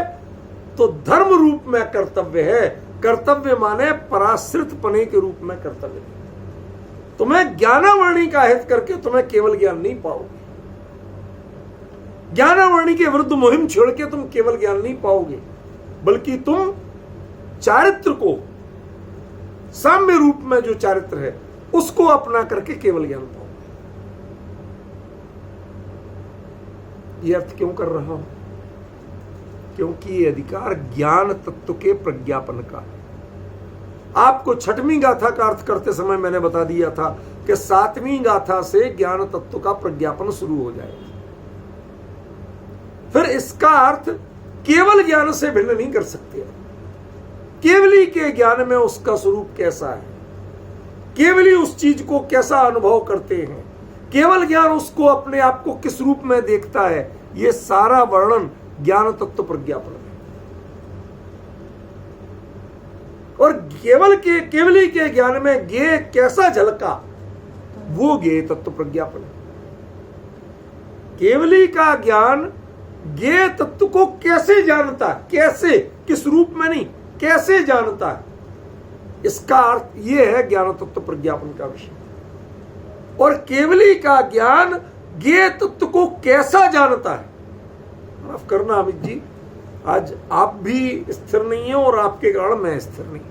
तो धर्म रूप में कर्तव्य है, कर्तव्य माने पराश्रित पने के रूप में कर्तव्य। तुम्हें ज्ञानावरणी का हित करके तुम्हें केवल ज्ञान नहीं पाओगे, ज्ञानावरणी के विरुद्ध मुहिम छोड़ के तुम केवल ज्ञान नहीं पाओगे, बल्कि तुम चारित्र को, साम्य रूप में जो चारित्र है उसको अपना करके केवल ज्ञान पाओगे। ये अर्थ क्यों कर रहा हूं? क्योंकि ये अधिकार ज्ञान तत्व के प्रज्ञापन का। आपको छठवीं गाथा का अर्थ करते समय मैंने बता दिया था कि सातवीं गाथा से ज्ञान तत्व का प्रज्ञापन शुरू हो जाएगा। फिर इसका अर्थ केवल ज्ञान से भिन्न नहीं कर सकते। केवली के ज्ञान में उसका स्वरूप कैसा है, केवली उस चीज को कैसा अनुभव करते हैं, केवल ज्ञान उसको अपने आप को किस रूप में देखता है, ये सारा वर्णन ज्ञान तत्व प्रज्ञापन में। और केवली के ज्ञान में ज्ञेय कैसा झलका, वो ज्ञेय तत्व प्रज्ञापन है। केवली का ज्ञान ज्ञेय तत्व को कैसे जानता है, कैसे, किस रूप में नहीं, कैसे जानता है, इसका अर्थ यह है ज्ञान तत्व प्रज्ञापन का विषय। और केवली का ज्ञान ज्ञेय तत्व को कैसा जानता है। माफ करना अमित जी, आज आप भी स्थिर नहीं है और आपके कारण मैं स्थिर नहीं,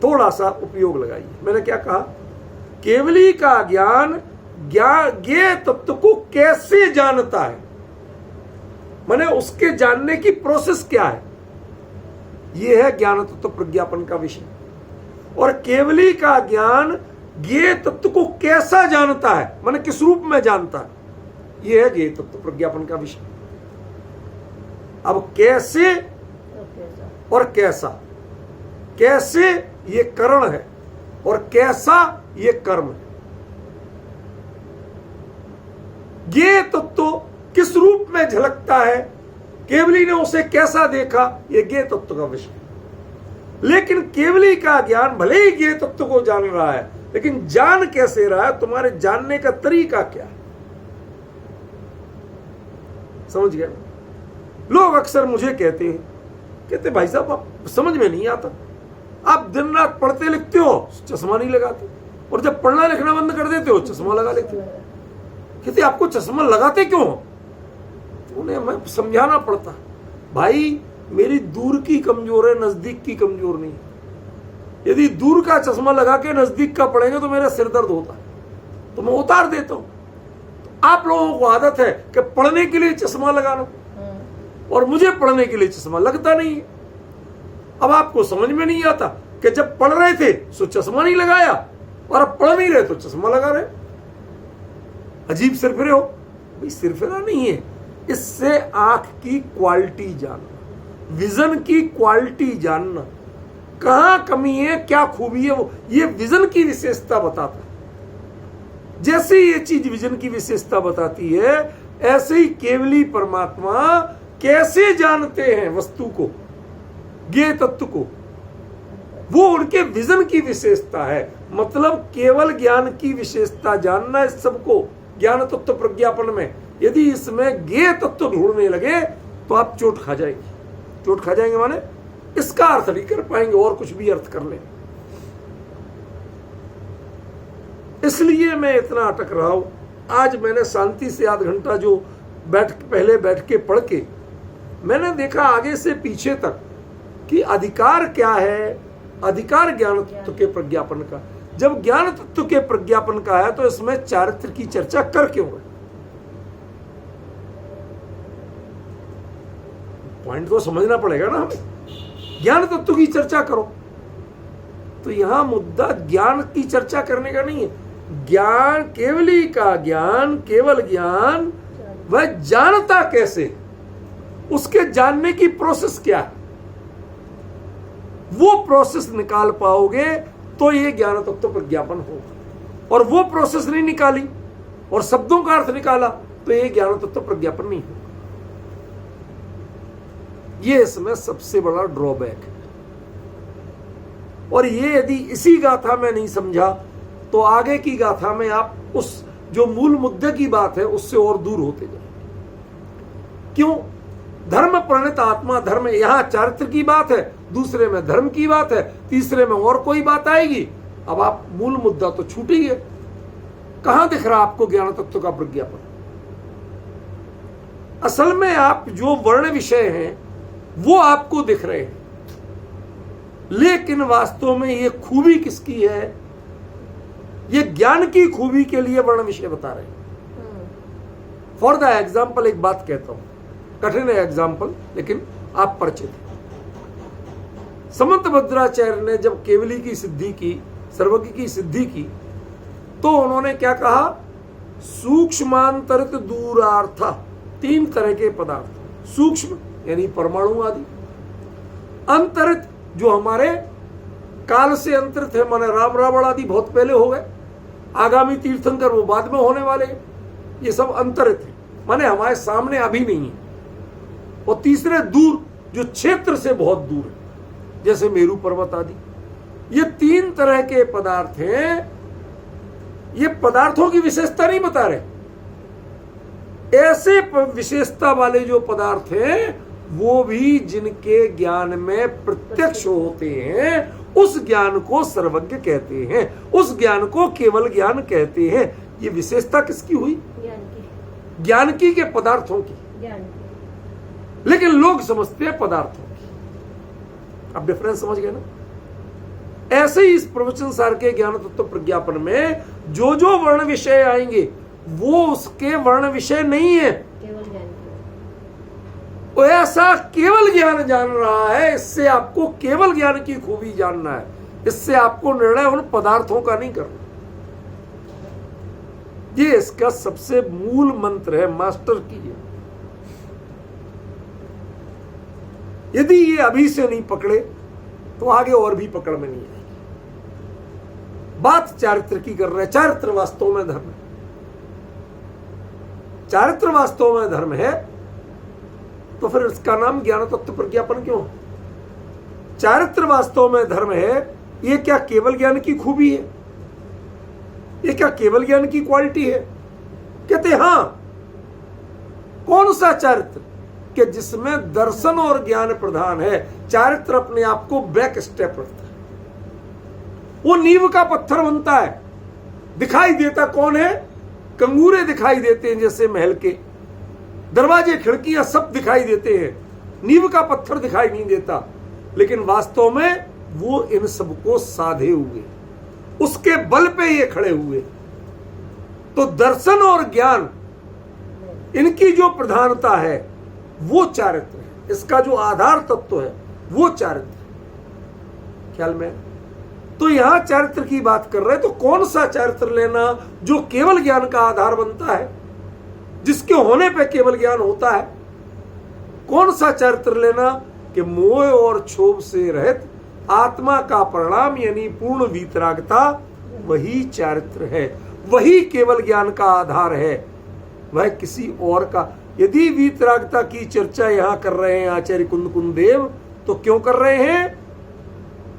थोड़ा सा उपयोग लगाइए। मैंने क्या कहा? केवली का ज्ञान ज्ञेय तत्व को कैसे जानता है, माने उसके जानने की प्रोसेस क्या है, यह है ज्ञान तत्व प्रज्ञापन का विषय। और केवली का ज्ञान ज्ञेय तत्व को कैसा जानता है, माने किस रूप में जानता है, यह है ज्ञेय तत्व प्रज्ञापन का विषय। अब कैसे और कैसा, कैसे ये करण है और कैसा ये कर्म है। ज्ञेय तत्व किस रूप में झलकता है, केवली ने उसे कैसा देखा, यह ज्ञेय तत्व का विषय। लेकिन केवली का ज्ञान भले ही ज्ञेय तत्व को जान रहा है, लेकिन जान कैसे रहा है, तुम्हारे जानने का तरीका क्या है, समझ गए। लोग अक्सर मुझे कहते भाई साहब आप समझ में नहीं आता, आप दिन रात पढ़ते लिखते हो चश्मा नहीं लगाते, और जब पढ़ना लिखना बंद कर देते हो चश्मा लगा लेते हो। कहते आपको चश्मा लगाते क्यों, तो उन्हें मैं समझाना पड़ता, भाई मेरी दूर की कमजोर है, नजदीक की कमजोर नहीं। यदि दूर का चश्मा लगा के नजदीक का पढ़ेंगे तो मेरा सिर दर्द होता है, तो मैं उतार देता हूं। तो आप लोगों को आदत है कि पढ़ने के लिए चश्मा लगाना, और मुझे पढ़ने के लिए चश्मा लगता नहीं है। अब आपको समझ में नहीं आता कि जब पढ़ रहे थे तो चश्मा नहीं लगाया, और अब पढ़ नहीं रहे तो चश्मा लगा रहे। अजीब सिरफिरे हो, भाई सिरफिरा नहीं है, इससे आंख की क्वालिटी जानना, विजन की क्वालिटी जानना, कहां कमी है क्या खूबी है, वो ये विजन की विशेषता बताता है। जैसे ये चीज विजन की विशेषता बताती है, ऐसे ही केवली परमात्मा कैसे जानते हैं वस्तु को, ज्ञेय तत्व को, वो उनके विजन की विशेषता है। मतलब केवल ज्ञान की विशेषता जानना है सबको ज्ञान तत्व प्रज्ञापन में। यदि इसमें ज्ञेय तत्व ढूंढने लगे तो आप चोट खा जाएंगे। चोट खा जाएंगे माने इसका अर्थ नहीं कर पाएंगे, और कुछ भी अर्थ कर लें। इसलिए मैं इतना अटक रहा हूं। आज मैंने शांति से आध घंटा जो पहले बैठ के पढ़ के मैंने देखा आगे से पीछे तक कि अधिकार क्या है। अधिकार ज्ञान तत्व के प्रज्ञापन का। जब ज्ञान तत्व के प्रज्ञापन का है तो इसमें चारित्र की चर्चा कर क्यों है? पॉइंट तो समझना पड़ेगा ना हमें। ज्ञान तत्व की चर्चा करो तो यहां मुद्दा ज्ञान की चर्चा करने का नहीं है। ज्ञान, केवली का ज्ञान, केवल ज्ञान, वह जानता कैसे, उसके जानने की प्रोसेस क्या है, वो प्रोसेस निकाल पाओगे तो ये ज्ञान तत्व प्रज्ञापन होगा। और वो प्रोसेस नहीं निकाली और शब्दों का अर्थ निकाला तो ये ज्ञान तत्व प्रज्ञापन नहीं होगा। ये इसमें सबसे बड़ा ड्रॉबैक है। और ये यदि इसी गाथा में नहीं समझा तो आगे की गाथा में आप उस जो मूल मुद्दे की बात है उससे और दूर होते जाए। क्यों? धर्म प्रणीत आत्मा धर्म, यहां चारित्र की बात है, दूसरे में धर्म की बात है, तीसरे में और कोई बात आएगी। अब आप मूल मुद्दा तो छूट ही गए। कहां दिख रहा आपको ज्ञान तत्व का प्रज्ञापन? असल में आप जो वर्ण विषय हैं वो आपको दिख रहे हैं, लेकिन वास्तव में ये खूबी किसकी है? ये ज्ञान की खूबी के लिए वर्ण विषय बता रहे हैं। फॉर द एग्जाम्पल एक बात कहता हूं, कठिन है एग्जाम्पल लेकिन आप परिचित हैं। समंत भद्राचार्य ने जब केवली की सिद्धि की, सर्वज्ञ की सिद्धि की, तो उन्होंने क्या कहा? सूक्ष्मांतरित दूरार्थ, तीन तरह के पदार्थ, सूक्ष्म यानी परमाणु आदि, अंतरित जो हमारे काल से अंतरित है, माने राम रावण आदि बहुत पहले हो गए, आगामी तीर्थंकर वो बाद में होने वाले, ये सब अंतरित है, माने हमारे सामने अभी नहीं है। और तीसरे दूर जो क्षेत्र से बहुत दूर है, जैसे मेरू पर्वत आदि। ये तीन तरह के पदार्थ हैं। ये पदार्थों की विशेषता नहीं बता रहे, ऐसे विशेषता वाले जो पदार्थ हैं वो भी जिनके ज्ञान में प्रत्यक्ष होते हैं, उस ज्ञान को सर्वज्ञ कहते हैं, उस ज्ञान को केवल ज्ञान कहते हैं। ये विशेषता किसकी हुई? ज्ञान की के पदार्थों की। लेकिन लोग समझते हैं पदार्थों की। अब डिफरेंस समझ गए ना? ऐसे ही इस प्रवचन सार के ज्ञान तत्व प्रज्ञापन में जो जो वर्ण विषय आएंगे वो उसके वर्ण विषय नहीं है, वो ऐसा केवल ज्ञान जान रहा है। इससे आपको केवल ज्ञान की खूबी जानना है, इससे आपको निर्णय उन पदार्थों का नहीं करना। ये इसका सबसे मूल मंत्र है, मास्टर की है। यदि ये अभी से नहीं पकड़े तो आगे और भी पकड़ में नहीं आएगी। बात चारित्र की कर रहे हैं। चारित्र वास्तव में धर्म है। चारित्र वास्तव में धर्म है तो फिर इसका नाम ज्ञान तत्व प्रज्ञापन क्यों? चारित्र वास्तव में धर्म है। ये क्या केवल ज्ञान की खूबी है? ये क्या केवल ज्ञान की क्वालिटी है? कहते हां। कौन सा चारित्र? कि जिसमें दर्शन और ज्ञान प्रधान है। चारित्र अपने आप को बैक स्टेप रखता है। वो नींव का पत्थर बनता है। दिखाई देता कौन है? कंगूरे दिखाई देते हैं, जैसे महल के दरवाजे खिड़कियां सब दिखाई देते हैं, नींव का पत्थर दिखाई नहीं देता। लेकिन वास्तव में वो इन सबको साधे हुए, उसके बल पे ये खड़े हुए। तो दर्शन और ज्ञान, इनकी जो प्रधानता है वो चारित्र है। इसका जो आधार तत्व है वो चारित्र है। ख्याल में? तो यहां चारित्र की बात कर रहे हैं। तो कौन सा चारित्र लेना जो केवल ज्ञान का आधार बनता है, जिसके होने पे केवल ज्ञान होता है? कौन सा चारित्र लेना? कि मोह और क्षोभ से रहित आत्मा का परिणाम यानी पूर्ण वीतरागता, वही चारित्र है, वही केवल ज्ञान का आधार है, वह किसी और का। यदि वीतरागता की चर्चा यहां कर रहे हैं आचार्य कुंद देव, तो क्यों कर रहे हैं?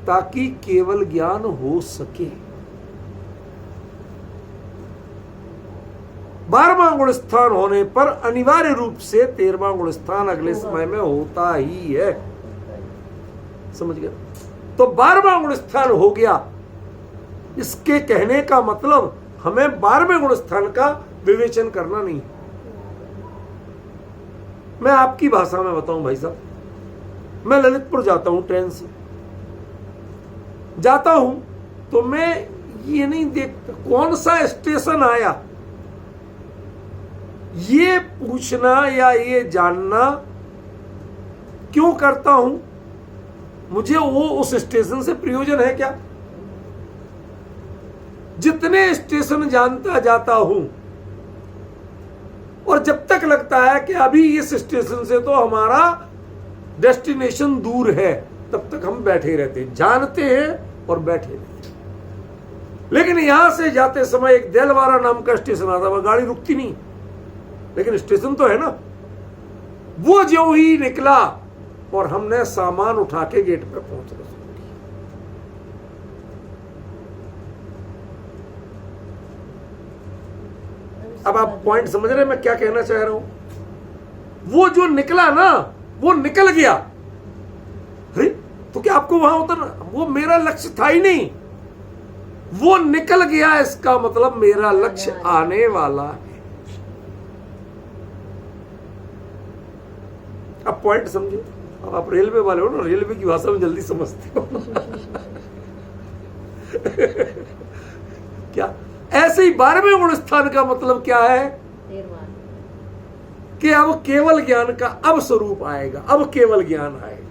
ताकि केवल ज्ञान हो सके। 12वां गुण स्थान होने पर अनिवार्य रूप से 13वां गुण स्थान अगले समय में होता ही है। समझ गए? तो 12वां गुण स्थान हो गया। इसके कहने का मतलब हमें 12वें गुण स्थान का विवेचन करना नहीं। मैं आपकी भाषा में बताऊं भाई साहब, मैं ललितपुर जाता हूं, ट्रेन से जाता हूं तो मैं ये नहीं देखता कौन सा स्टेशन आया, ये पूछना या ये जानना क्यों करता हूं? मुझे वो उस स्टेशन से प्रयोजन है क्या? जितने स्टेशन जानता जाता हूं और जब तक लगता है कि अभी इस स्टेशन से तो हमारा डेस्टिनेशन दूर है, तब तक हम बैठे रहते हैं, जानते हैं और बैठे रहते हैं। लेकिन यहां से जाते समय एक देलवारा नाम का स्टेशन आता, वह गाड़ी रुकती नहीं, लेकिन स्टेशन तो है ना। वो जो ही निकला और हमने सामान उठा के गेट पर पहुंच गए। अब आप पॉइंट समझ रहे हैं मैं क्या कहना चाह रहा हूं? वो जो निकला ना, वो निकल गया। अरे तो क्या आपको वहां उतरना? वो मेरा लक्ष्य था ही नहीं, वो निकल गया। इसका मतलब मेरा लक्ष्य आने वाला है। अब पॉइंट समझे? अब आप रेलवे वाले हो ना, रेलवे की भाषा में जल्दी समझते हो। क्या ऐसे ही 12वें गुण स्थान का मतलब क्या है? कि अब केवल ज्ञान का अब स्वरूप आएगा, अब केवल ज्ञान आएगा।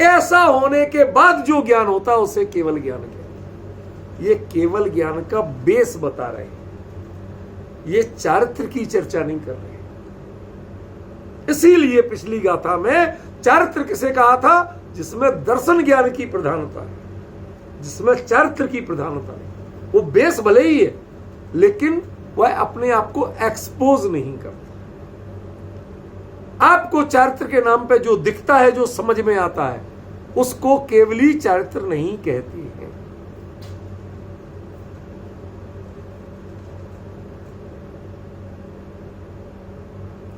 ऐसा होने के बाद जो ज्ञान होता है उसे केवल ज्ञान कहते हैं। ये केवल ज्ञान का बेस बता रहे हैं, ये चारित्र की चर्चा नहीं कर रहे। इसीलिए पिछली गाथा में चारित्र किसे कहा था? जिसमें दर्शन ज्ञान की प्रधानता है, जिसमें चारित्र की प्रधानता है। वो बेस भले ही है, लेकिन वह अपने आप को एक्सपोज नहीं करता। आपको चारित्र के नाम पे जो दिखता है, जो समझ में आता है, उसको केवली चारित्र नहीं कहते हैं।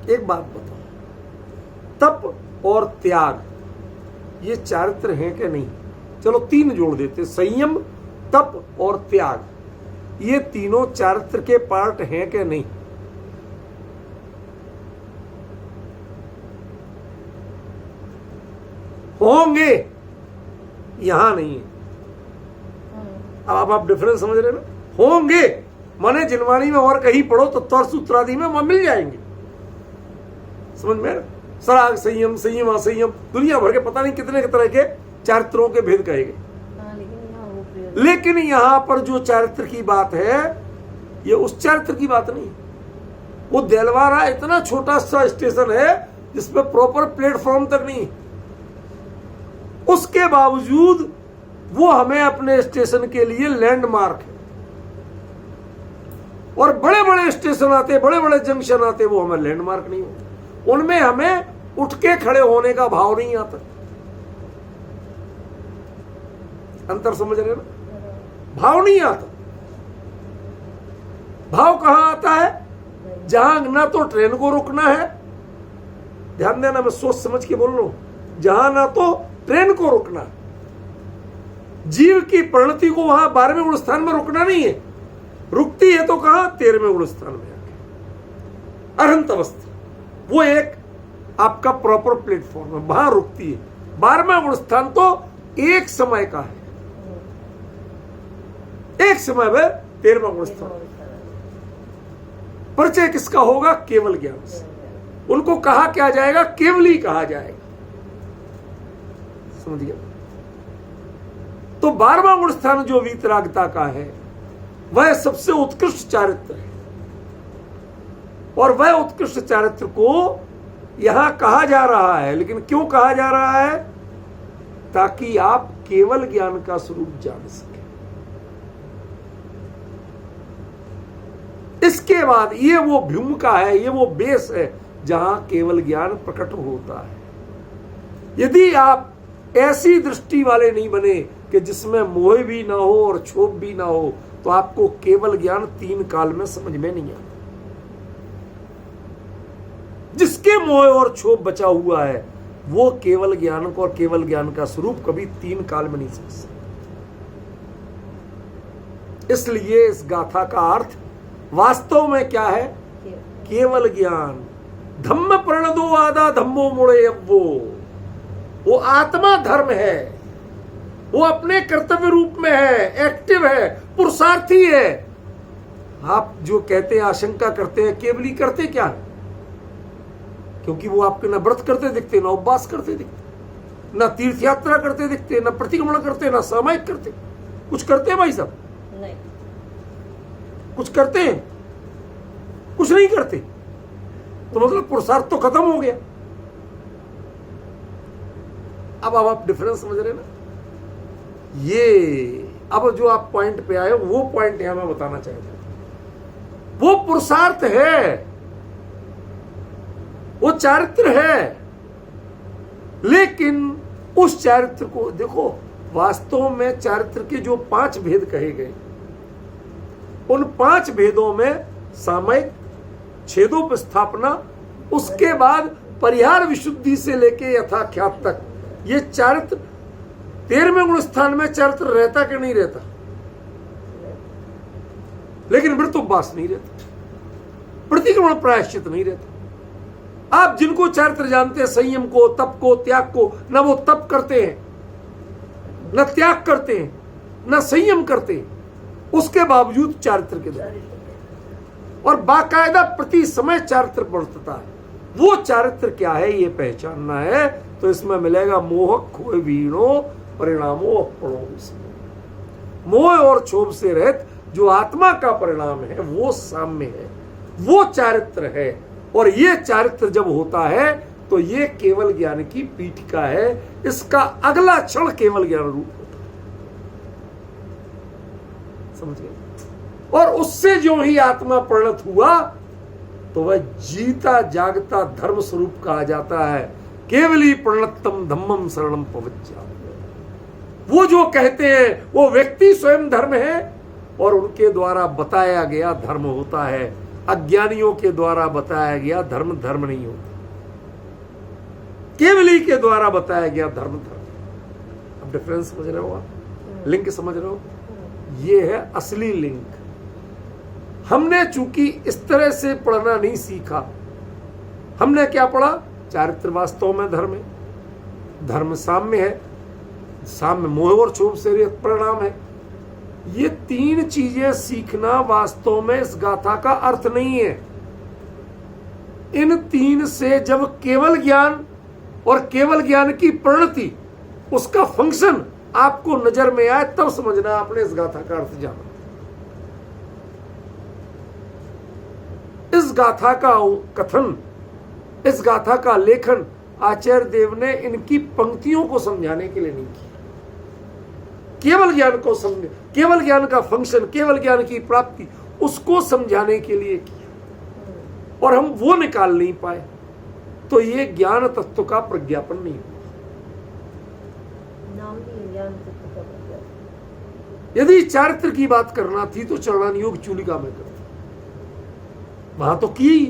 एक बात बताओ, तप और त्याग ये चारित्र हैं कि नहीं? चलो 3 जोड़ देते, संयम, तप और त्याग, ये तीनों चारित्र के पार्ट हैं कि नहीं? होंगे, यहां नहीं है। अब आप डिफरेंस समझ रहे ना? होंगे माने जिनवाणी में और कहीं पढ़ो तो तत्व सूत्रादि में वहां मिल जाएंगे। समझ में? सराग संयम, संयम असंयम, दुनिया भर के पता नहीं कितने तरह के चारित्रों के भेद कहे गए। लेकिन यहां पर जो चारित्र की बात है ये उस चारित्र की बात नहीं। वो देलवारा इतना छोटा सा स्टेशन है जिसमें प्रॉपर प्लेटफॉर्म तक नहीं, उसके बावजूद वो हमें अपने स्टेशन के लिए लैंडमार्क है। और बड़े बड़े स्टेशन आते, बड़े बड़े जंक्शन आते, वो हमें लैंडमार्क नहीं होते। उनमें हमें उठ के खड़े होने का भाव नहीं आता। अंतर समझ रहे ना? भाव नहीं आता। भाव कहां आता है? जहां ना तो ट्रेन को रुकना है, ध्यान देना मैं सोच समझ के बोल रहा हूं, जहां ना तो ट्रेन को रुकना है, जीव की परिणति को वहां 12वें गुण स्थान में रुकना नहीं है, रुकती है तो कहां? 13वें गुण स्थान में आके अरहंत अवस्था, वो एक आपका प्रॉपर प्लेटफॉर्म है, वहां रुकती है। 12वां गुण स्थान तो एक समय का है, एक समय में 13वां गुण स्थान। परिचय किसका होगा? केवल ज्ञान से। उनको कहा क्या जाएगा? केवली कहा जाएगा। समझ गया? तो 12वां गुण स्थान जो वीतरागता का है वह सबसे उत्कृष्ट चारित्र है, और वह उत्कृष्ट चारित्र को यहां कहा जा रहा है। लेकिन क्यों कहा जा रहा है? ताकि आप केवल ज्ञान का स्वरूप जान सके। इसके बाद ये वो भूमिका है, ये वो बेस है जहां केवल ज्ञान प्रकट होता है। यदि आप ऐसी दृष्टि वाले नहीं बने कि जिसमें मोह भी ना हो और क्षोभ भी ना हो, तो आपको केवल ज्ञान 3 काल में समझ में नहीं आता। जिसके मोह और क्षोभ बचा हुआ है वो केवल ज्ञान को और केवल ज्ञान का स्वरूप कभी 3 काल में नहीं समझ सकता। इसलिए इस गाथा का अर्थ वास्तव में क्या है? केवल ज्ञान। धम्म प्रणदो आदा धम्मो मुड़े अव्वो, वो आत्मा धर्म है, वो अपने कर्तव्य रूप में है, एक्टिव है, पुरुषार्थी है। आप जो कहते हैं, आशंका करते हैं, केवली करते क्या है? क्योंकि वो आपके न व्रत करते दिखते, न उपवास करते दिखते, न तीर्थ यात्रा करते दिखते, न प्रतिक्रमण करते, न सामायिक करते। कुछ करते हैं भाई साहब? नहीं। कुछ करते हैं? कुछ नहीं करते। तो मतलब पुरुषार्थ तो खत्म हो गया। अब आप डिफरेंस समझ रहे ना? ये अब जो आप पॉइंट पे आए वो पॉइंट यहां मैं बताना चाहता हूं। वो पुरुषार्थ है, वो चारित्र है, लेकिन उस चारित्र को देखो, वास्तव में चारित्र के जो 5 भेद कहे गए, उन 5 भेदों में सामयिक, छेदोपस्थापना, उसके बाद परिहार विशुद्धि से लेके यथाख्यात तक, ये चारित्र 13वें गुण स्थान में चारित्र रहता कि नहीं रहता? लेकिन वृत्तोपवास नहीं रहता, प्रतिक्रमण प्रायश्चित नहीं रहता। आप जिनको चारित्र जानते हैं, संयम को, तप को, त्याग को, न वो तप करते हैं, न त्याग करते हैं, न संयम करते हैं, उसके बावजूद चारित्र के द्वारा और बाकायदा प्रति समय चारित्र बरतता है। वो चारित्र क्या है ये पहचानना है, तो इसमें मिलेगा मोह खोए वीणो परिणामो अपणो। मोह और क्षोभ से रहित जो आत्मा का परिणाम है वो साम्य है, वो चारित्र है। और ये चारित्र जब होता है तो ये केवल ज्ञान की पीठिका है। इसका अगला क्षण केवल ज्ञान रूप होता है। समझ गए? और उससे जो ही आत्मा परिणत हुआ तो वह जीता जागता धर्म स्वरूप कहा जाता है। केवली प्रणतम धम्मम शरणम पवज्जा। वो जो कहते हैं वो व्यक्ति स्वयं धर्म है और उनके द्वारा बताया गया धर्म होता है। अज्ञानियों के द्वारा बताया गया धर्म धर्म नहीं होता, केवली के द्वारा बताया गया धर्म धर्म। अब डिफरेंस समझ रहे हो आप? लिंक समझ रहे हो? ये है असली लिंक। हमने चूंकि इस तरह से पढ़ना नहीं सीखा, हमने क्या पढ़ा? चारित्र वास्तव में धर्म है, धर्म साम्य है, साम्य मोह और क्षोभ से परिणाम है। ये 3 चीजें सीखना वास्तव में इस गाथा का अर्थ नहीं है। इन तीन से जब केवल ज्ञान और केवल ज्ञान की परिणति, उसका फंक्शन आपको नजर में आए, तब समझना आपने इस गाथा का अर्थ जाना। इस गाथा का कथन, इस गाथा का लेखन आचार्य देव ने इनकी पंक्तियों को समझाने के लिए नहीं किया, केवल ज्ञान को समझ, केवल ज्ञान का फंक्शन, केवल ज्ञान की प्राप्ति, उसको समझाने के लिए किया, और हम वो निकाल नहीं पाए, तो ये ज्ञान तत्व का प्रज्ञापन नहीं हुआ। नाम भी ज्ञान तत्व का प्रज्ञापन। यदि चारित्र की बात करना थी तो चरणान योग चूलिका में करते, वहां तो की,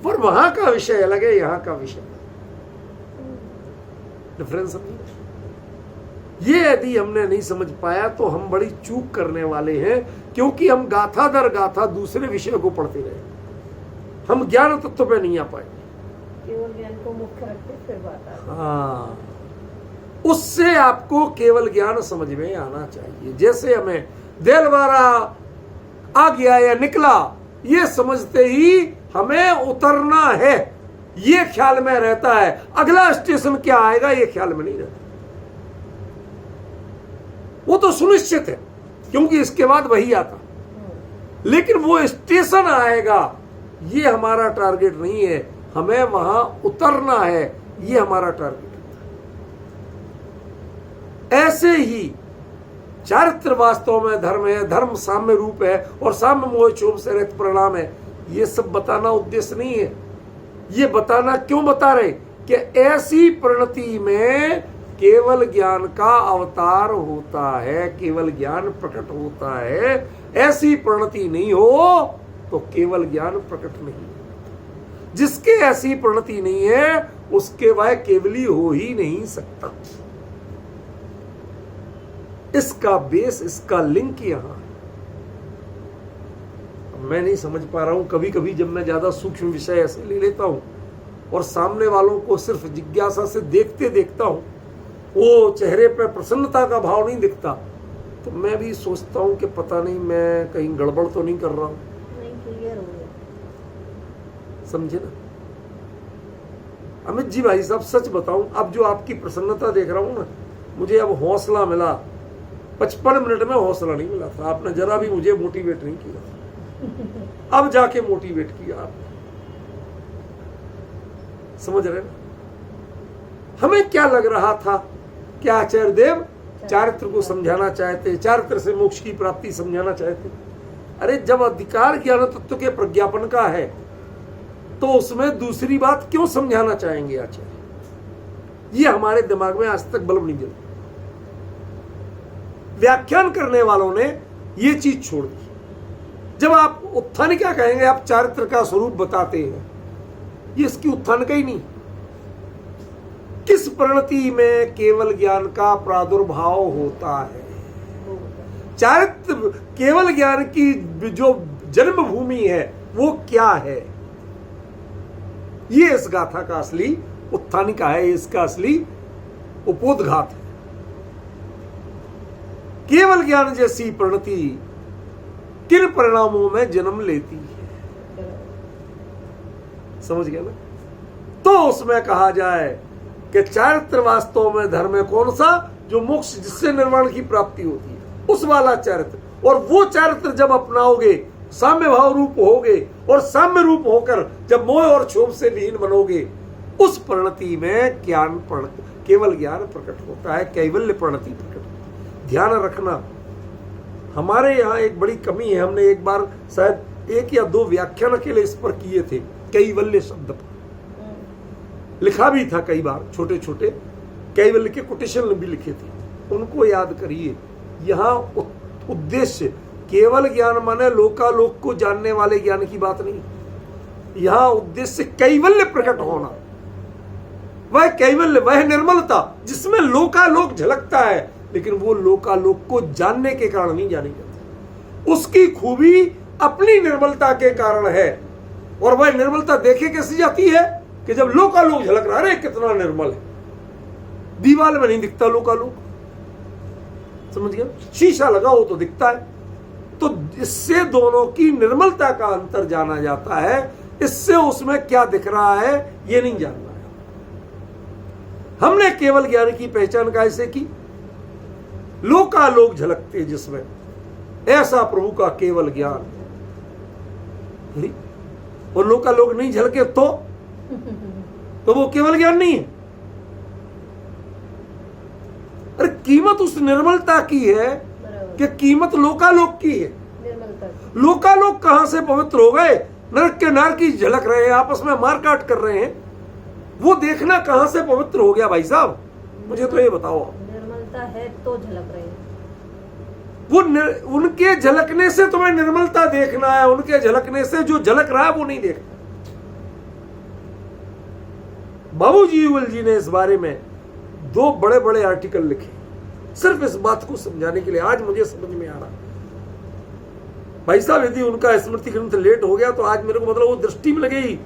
पर वहां का विषय अलग है, यहां का विषय डिफरेंस समझिए। ये यदि हमने नहीं समझ पाया तो हम बड़ी चूक करने वाले हैं, क्योंकि हम गाथा दर गाथा दूसरे विषय को पढ़ते रहे, हम ज्ञान तत्व पे नहीं आ पाए। केवल ज्ञान को मुख्य रखते फिर बात आती है। हाँ, उससे आपको केवल ज्ञान समझ में आना चाहिए। जैसे हमें देलवारा आ गया या निकला, ये समझते ही हमें उतरना है, ये ख्याल में रहता है, अगला स्टेशन क्या आएगा ये ख्याल में नहीं रहता। वो तो सुनिश्चित है क्योंकि इसके बाद वही आता, लेकिन वो स्टेशन आएगा ये हमारा टारगेट नहीं है, हमें वहां उतरना है, ये हमारा टारगेट है। ऐसे ही चारित्र वास्तव में धर्म है, धर्म साम्य रूप है, और साम्य मोह क्षोभ से रहित परिणाम है। ये सब बताना उद्देश्य नहीं है। ये बताना क्यों बता रहे कि ऐसी परिणति में केवल ज्ञान का अवतार होता है, केवल ज्ञान प्रकट होता है। ऐसी परिणति नहीं हो तो केवल ज्ञान प्रकट नहीं। जिसके ऐसी परिणति नहीं है उसके वह केवली हो ही नहीं सकता। इसका बेस, इसका लिंक यहां है। मैं नहीं समझ पा रहा हूं, कभी कभी जब मैं ज्यादा सूक्ष्म विषय ऐसे ले लेता हूं और सामने वालों को सिर्फ जिज्ञासा से देखते देखता हूं, वो चेहरे पे प्रसन्नता का भाव नहीं दिखता, तो मैं भी सोचता हूं कि पता नहीं मैं कहीं गड़बड़ तो नहीं कर रहा हूं। नहीं, क्लियर हो गया। समझे ना अमित जी भाई साहब, सच बताऊं, अब जो आपकी प्रसन्नता देख रहा हूं ना, मुझे अब हौसला मिला। 55 मिनट में हौसला नहीं मिला था, आपने जरा भी मुझे मोटिवेट नहीं किया, अब जाके मोटिवेट किया आपने। समझ रहे ना? हमें क्या लग रहा था कि आचार्य देव चारित्र को समझाना चाहते, चारित्र से मोक्ष की प्राप्ति समझाना चाहते। अरे जब अधिकार ज्ञान तत्व के प्रज्ञापन का है तो उसमें दूसरी बात क्यों समझाना चाहेंगे आचार्य? ये हमारे दिमाग में आज तक बल्ब नहीं जला। व्याख्यान करने वालों ने ये चीज छोड़ दी। जब आप उत्थान क्या कहेंगे, आप चारित्र का स्वरूप बताते हैं, ये इसकी उत्थान का ही नहीं। किस परिणति में केवल ज्ञान का प्रादुर्भाव होता है? चारित्र केवल ज्ञान की जो जन्मभूमि है वो क्या है? ये इस गाथा का असली उत्थानिका है, इसका असली उपोद्घात है। केवल ज्ञान जैसी परिणति किन परिणामों में जन्म लेती है? समझ गया ना? तो उसमें कहा जाए कि चारित्र वास्तव में धर्म है कौन सा? जो मोक्ष, जिससे निर्वाण की प्राप्ति होती है, उस वाला चारित्र। और वो चारित्र जब अपनाओगे, साम्य भाव रूप होगे, और साम्य रूप होकर जब मोह और क्षोभ से विहीन बनोगे, उस परिणति में ज्ञान केवल ज्ञान प्रकट होता है, कैवल्य परिणति प्रकट होती है। ध्यान रखना, हमारे यहाँ एक बड़ी कमी है। हमने एक बार शायद 1 या 2 व्याख्यान अकेले इस पर किए थे, कैवल्य शब्द पर लिखा भी था कई बार, छोटे छोटे कैवल्य के कोटेशन भी लिखे थे, उनको याद करिए। यहाँ उद्देश्य केवल ज्ञान माने लोकालोक को जानने वाले ज्ञान की बात नहीं, यहाँ उद्देश्य कैवल्य प्रकट होना। वह कैवल्य, वह निर्मलता जिसमें लोकालोक झलकता है, लेकिन वो लोकालोक को जानने के कारण नहीं जानी जाती। उसकी खूबी अपनी निर्मलता के कारण है, और वह निर्मलता देखे कैसी जाती है कि जब लोकालोक झलक रहा है, कितना निर्मल है, दीवार में नहीं दिखता लोकालोक, समझ गया? शीशा लगा हो तो दिखता है। तो इससे दोनों की निर्मलता का अंतर जाना जाता है इससे उसमें क्या दिख रहा है ये नहीं जान रहा है। हमने केवल ज्ञान की पहचान कैसे की? लोकालोक झलकते जिसमें ऐसा प्रभु का केवल ज्ञान। और लोकालोक नहीं झलके तो वो केवल ज्ञान नहीं है। अरे कीमत उस निर्मलता की है कि कीमत लोकालोक की है। लोकालोक कहां से पवित्र हो गए? नरक के नरक की झलक रहे हैं, आपस में मारकाट कर रहे हैं, वो देखना कहां से पवित्र हो गया भाई साहब? मुझे तो ये बताओ। निर्मलता है तो झलक रही है। वो उनके झलकने से तुम्हें निर्मलता देखना है, उनके झलकने से जो झलक रहा है वो नहीं देखना। बाबूजी युगल जी ने इस बारे में 2 बड़े बड़े आर्टिकल लिखे, सिर्फ इस बात को समझाने के लिए। आज मुझे समझ में आ रहा भाई साहब, यदि उनका स्मृति ग्रंथ लेट हो गया तो आज मेरे को मतलब वो दृष्टि में लगेगी।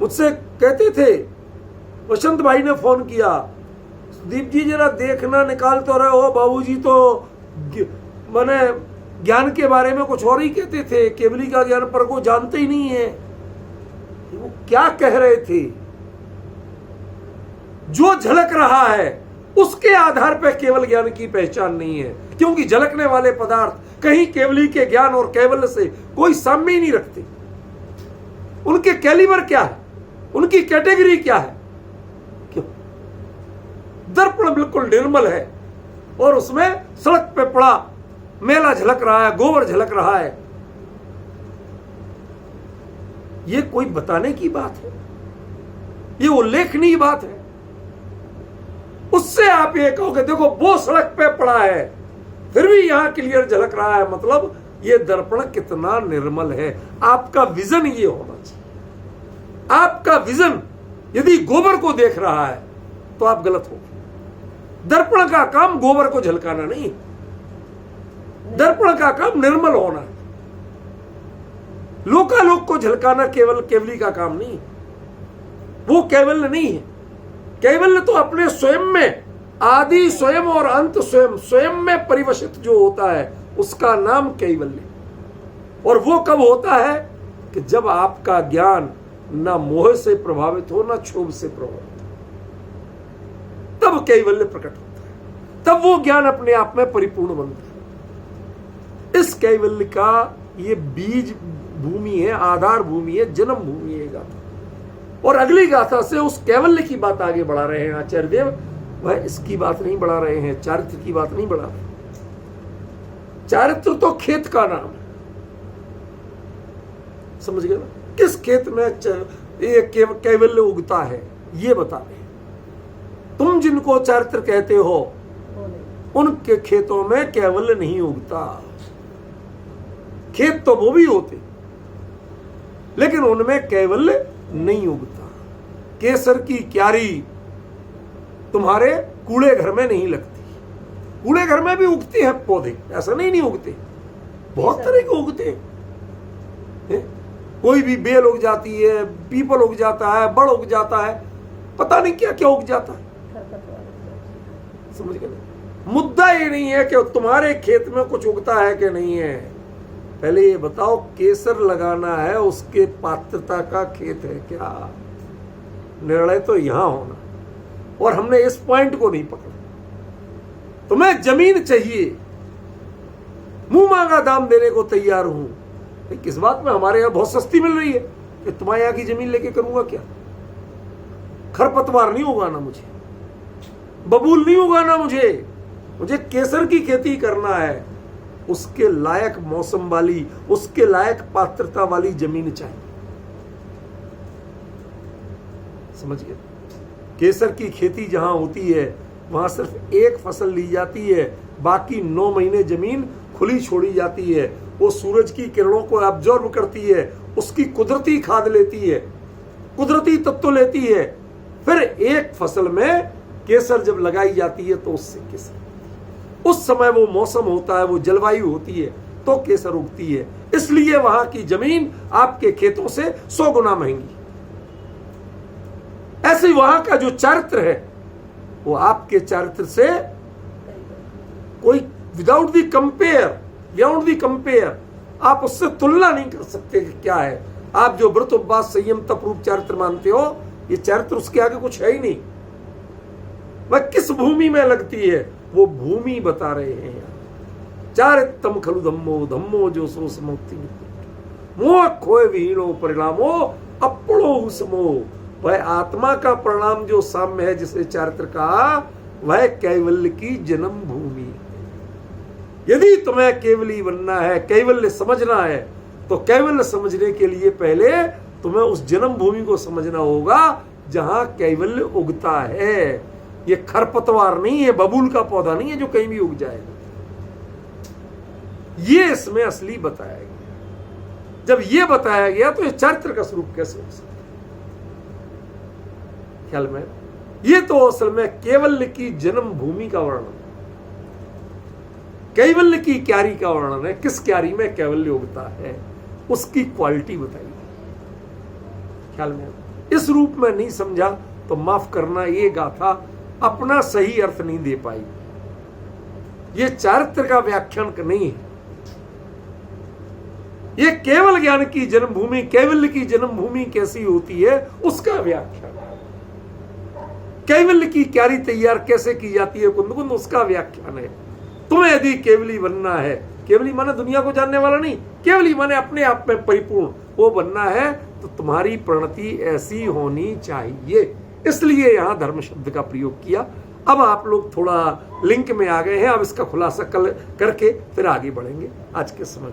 मुझसे कहते थे, वसंत भाई ने फोन किया, सुदीप जी जरा देखना, निकाल तो रहे हो, बाबूजी तो माने ज्ञान के बारे में कुछ और ही कहते थे, केवली का ज्ञान पर को जानते ही नहीं है। वो क्या कह रहे थे? जो झलक रहा है उसके आधार पर केवल ज्ञान की पहचान नहीं है, क्योंकि झलकने वाले पदार्थ कहीं केवली के ज्ञान और कैवल्य से कोई साम्य ही नहीं रखते। उनके कैलिबर क्या है, उनकी कैटेगरी क्या है? क्यों? दर्पण बिल्कुल निर्मल है और उसमें सड़क पे पड़ा मेला झलक रहा है, गोबर झलक रहा है। ये कोई बताने की बात है? ये उल्लेखनीय बात है? उससे आप ये कहोगे देखो वो सड़क पे पड़ा है फिर भी यहां क्लियर झलक रहा है, मतलब ये दर्पण कितना निर्मल है। आपका विजन ये होना चाहिए। आपका विजन यदि गोबर को देख रहा है तो आप गलत हो। दर्पण का काम गोबर को झलकाना नहीं, दर्पण का काम निर्मल होना है। लोकालोक को झलकाना केवल केवली का काम नहीं, वो कैवल्य नहीं है। कैवल्य तो अपने स्वयं में आदि स्वयं और अंत स्वयं, स्वयं में परिवशित जो होता है उसका नाम कैवल्य। और वो कब होता है कि जब आपका ज्ञान ना मोह से प्रभावित हो ना क्षोभ से प्रभावित हो, तब कैवल्य प्रकट होता है, तब वो ज्ञान अपने आप में परिपूर्ण बनता है। इस कैवल्य का ये बीज भूमि है, आधार भूमि है, जन्म भूमि है गाथा। और अगली गाथा से उस कैवल्य की बात आगे बढ़ा रहे हैं आचार्य देव। वह इसकी बात नहीं बढ़ा रहे हैं, चारित्र की बात नहीं बढ़ा रहे। चारित्र तो खेत का नाम है, समझ गए ना? किस खेत में ये कैवल्य उगता है ये बता रहे। तुम जिनको चारित्र कहते हो उनके खेतों में कैवल्य नहीं उगता। खेत तो वो भी होते लेकिन उनमें कैवल्य नहीं उगता। केसर की क्यारी तुम्हारे कूड़े घर में नहीं लगती। कूड़े घर में भी उगते हैं पौधे, ऐसा नहीं उगते, बहुत तरह के उगते हैं। कोई भी बेल उग जाती है, पीपल उग जाता है, बड़ उग जाता है, पता नहीं क्या क्या उग जाता है। समझ गए? मुद्दा ये नहीं है कि तुम्हारे खेत में कुछ उगता है कि नहीं है। पहले ये बताओ, केसर लगाना है उसके पात्रता का खेत है क्या? निर्णय तो यहां होना, और हमने इस पॉइंट को नहीं पकड़ा। तुम्हें जमीन चाहिए, मुंह मांगा दाम देने को तैयार हूं। किस बात में? हमारे यहां बहुत सस्ती मिल रही है कि तुम्हारे यहां की जमीन लेके करूंगा क्या? खरपतवार नहीं उगाना मुझे, बबूल नहीं उगाना मुझे केसर की खेती करना है। उसके लायक मौसम वाली, उसके लायक पात्रता वाली जमीन चाहिए। समझ गए? केसर की खेती जहां होती है वहां सिर्फ एक फसल ली जाती है, बाकी 9 महीने जमीन खुली छोड़ी जाती है। वो सूरज की किरणों को एब्जॉर्ब करती है, उसकी कुदरती खाद लेती है, कुदरती तत्व लेती है। फिर एक फसल में केसर जब लगाई जाती है तो उससे केसर, उस समय वो मौसम होता है, वो जलवायु होती है तो केसर उगती है। इसलिए वहां की जमीन आपके खेतों से 100 गुना महंगी। ऐसे वहां का जो चारित्र है वो आपके चारित्र से कोई विदाउट दी कंपेयर आप उससे तुलना नहीं कर सकते कि क्या है। आप जो व्रत उपवास संयम तप रूप चरित्र मानते हो, ये चरित्र उसके आगे कुछ है ही नहीं। वह किस भूमि में लगती है वो भूमि बता रहे हैं। चारित्रम खलु धम्मो धम्मो जो सो समोक्ति मोह खोए विहीनो परिणामो अपड़ो उसमो। वह आत्मा का परिणाम जो साम्य है जिसे चारित्र कहा, वह कैवल्य की जन्म भूमि है। यदि तुम्हें केवली बनना है, कैवल्य समझना है, तो कैवल्य समझने के लिए पहले तुम्हें उस जन्म भूमि को समझना होगा जहां कैवल्य उगता है। ये खरपतवार नहीं है, बबूल का पौधा नहीं है जो कहीं भी उग जाएगा। ये इसमें असली बताया गया। जब ये बताया गया तो ये चरित्र का स्वरूप कैसे हो सकता है? ख्याल में ये तो असल में कैवल्य की जन्म भूमि का वर्णन, कैवल्य की क्यारी का वर्णन है। किस क्यारी में कैवल्य उगता है उसकी क्वालिटी बताई। ख्याल में इस रूप में नहीं समझा तो माफ करना, ये गाथा अपना सही अर्थ नहीं दे पाई। ये चारित्र का व्याख्यान नहीं है, ये केवल ज्ञान की जन्मभूमि, कैवल्य की जन्मभूमि कैसी होती है उसका व्याख्यान। कैवल्य की क्यारी तैयार कैसे की जाती है कुंद कुंद, उसका व्याख्यान है। तुम्हें यदि केवली बनना है, केवली माने दुनिया को जानने वाला नहीं, केवली माने अपने आप में परिपूर्ण वो बनना है, तो तुम्हारी प्रणति ऐसी होनी चाहिए। इसलिए यहां धर्म शब्द का प्रयोग किया। अब आप लोग थोड़ा लिंक में आ गए हैं, अब इसका खुलासा कल करके फिर आगे बढ़ेंगे आज के समय।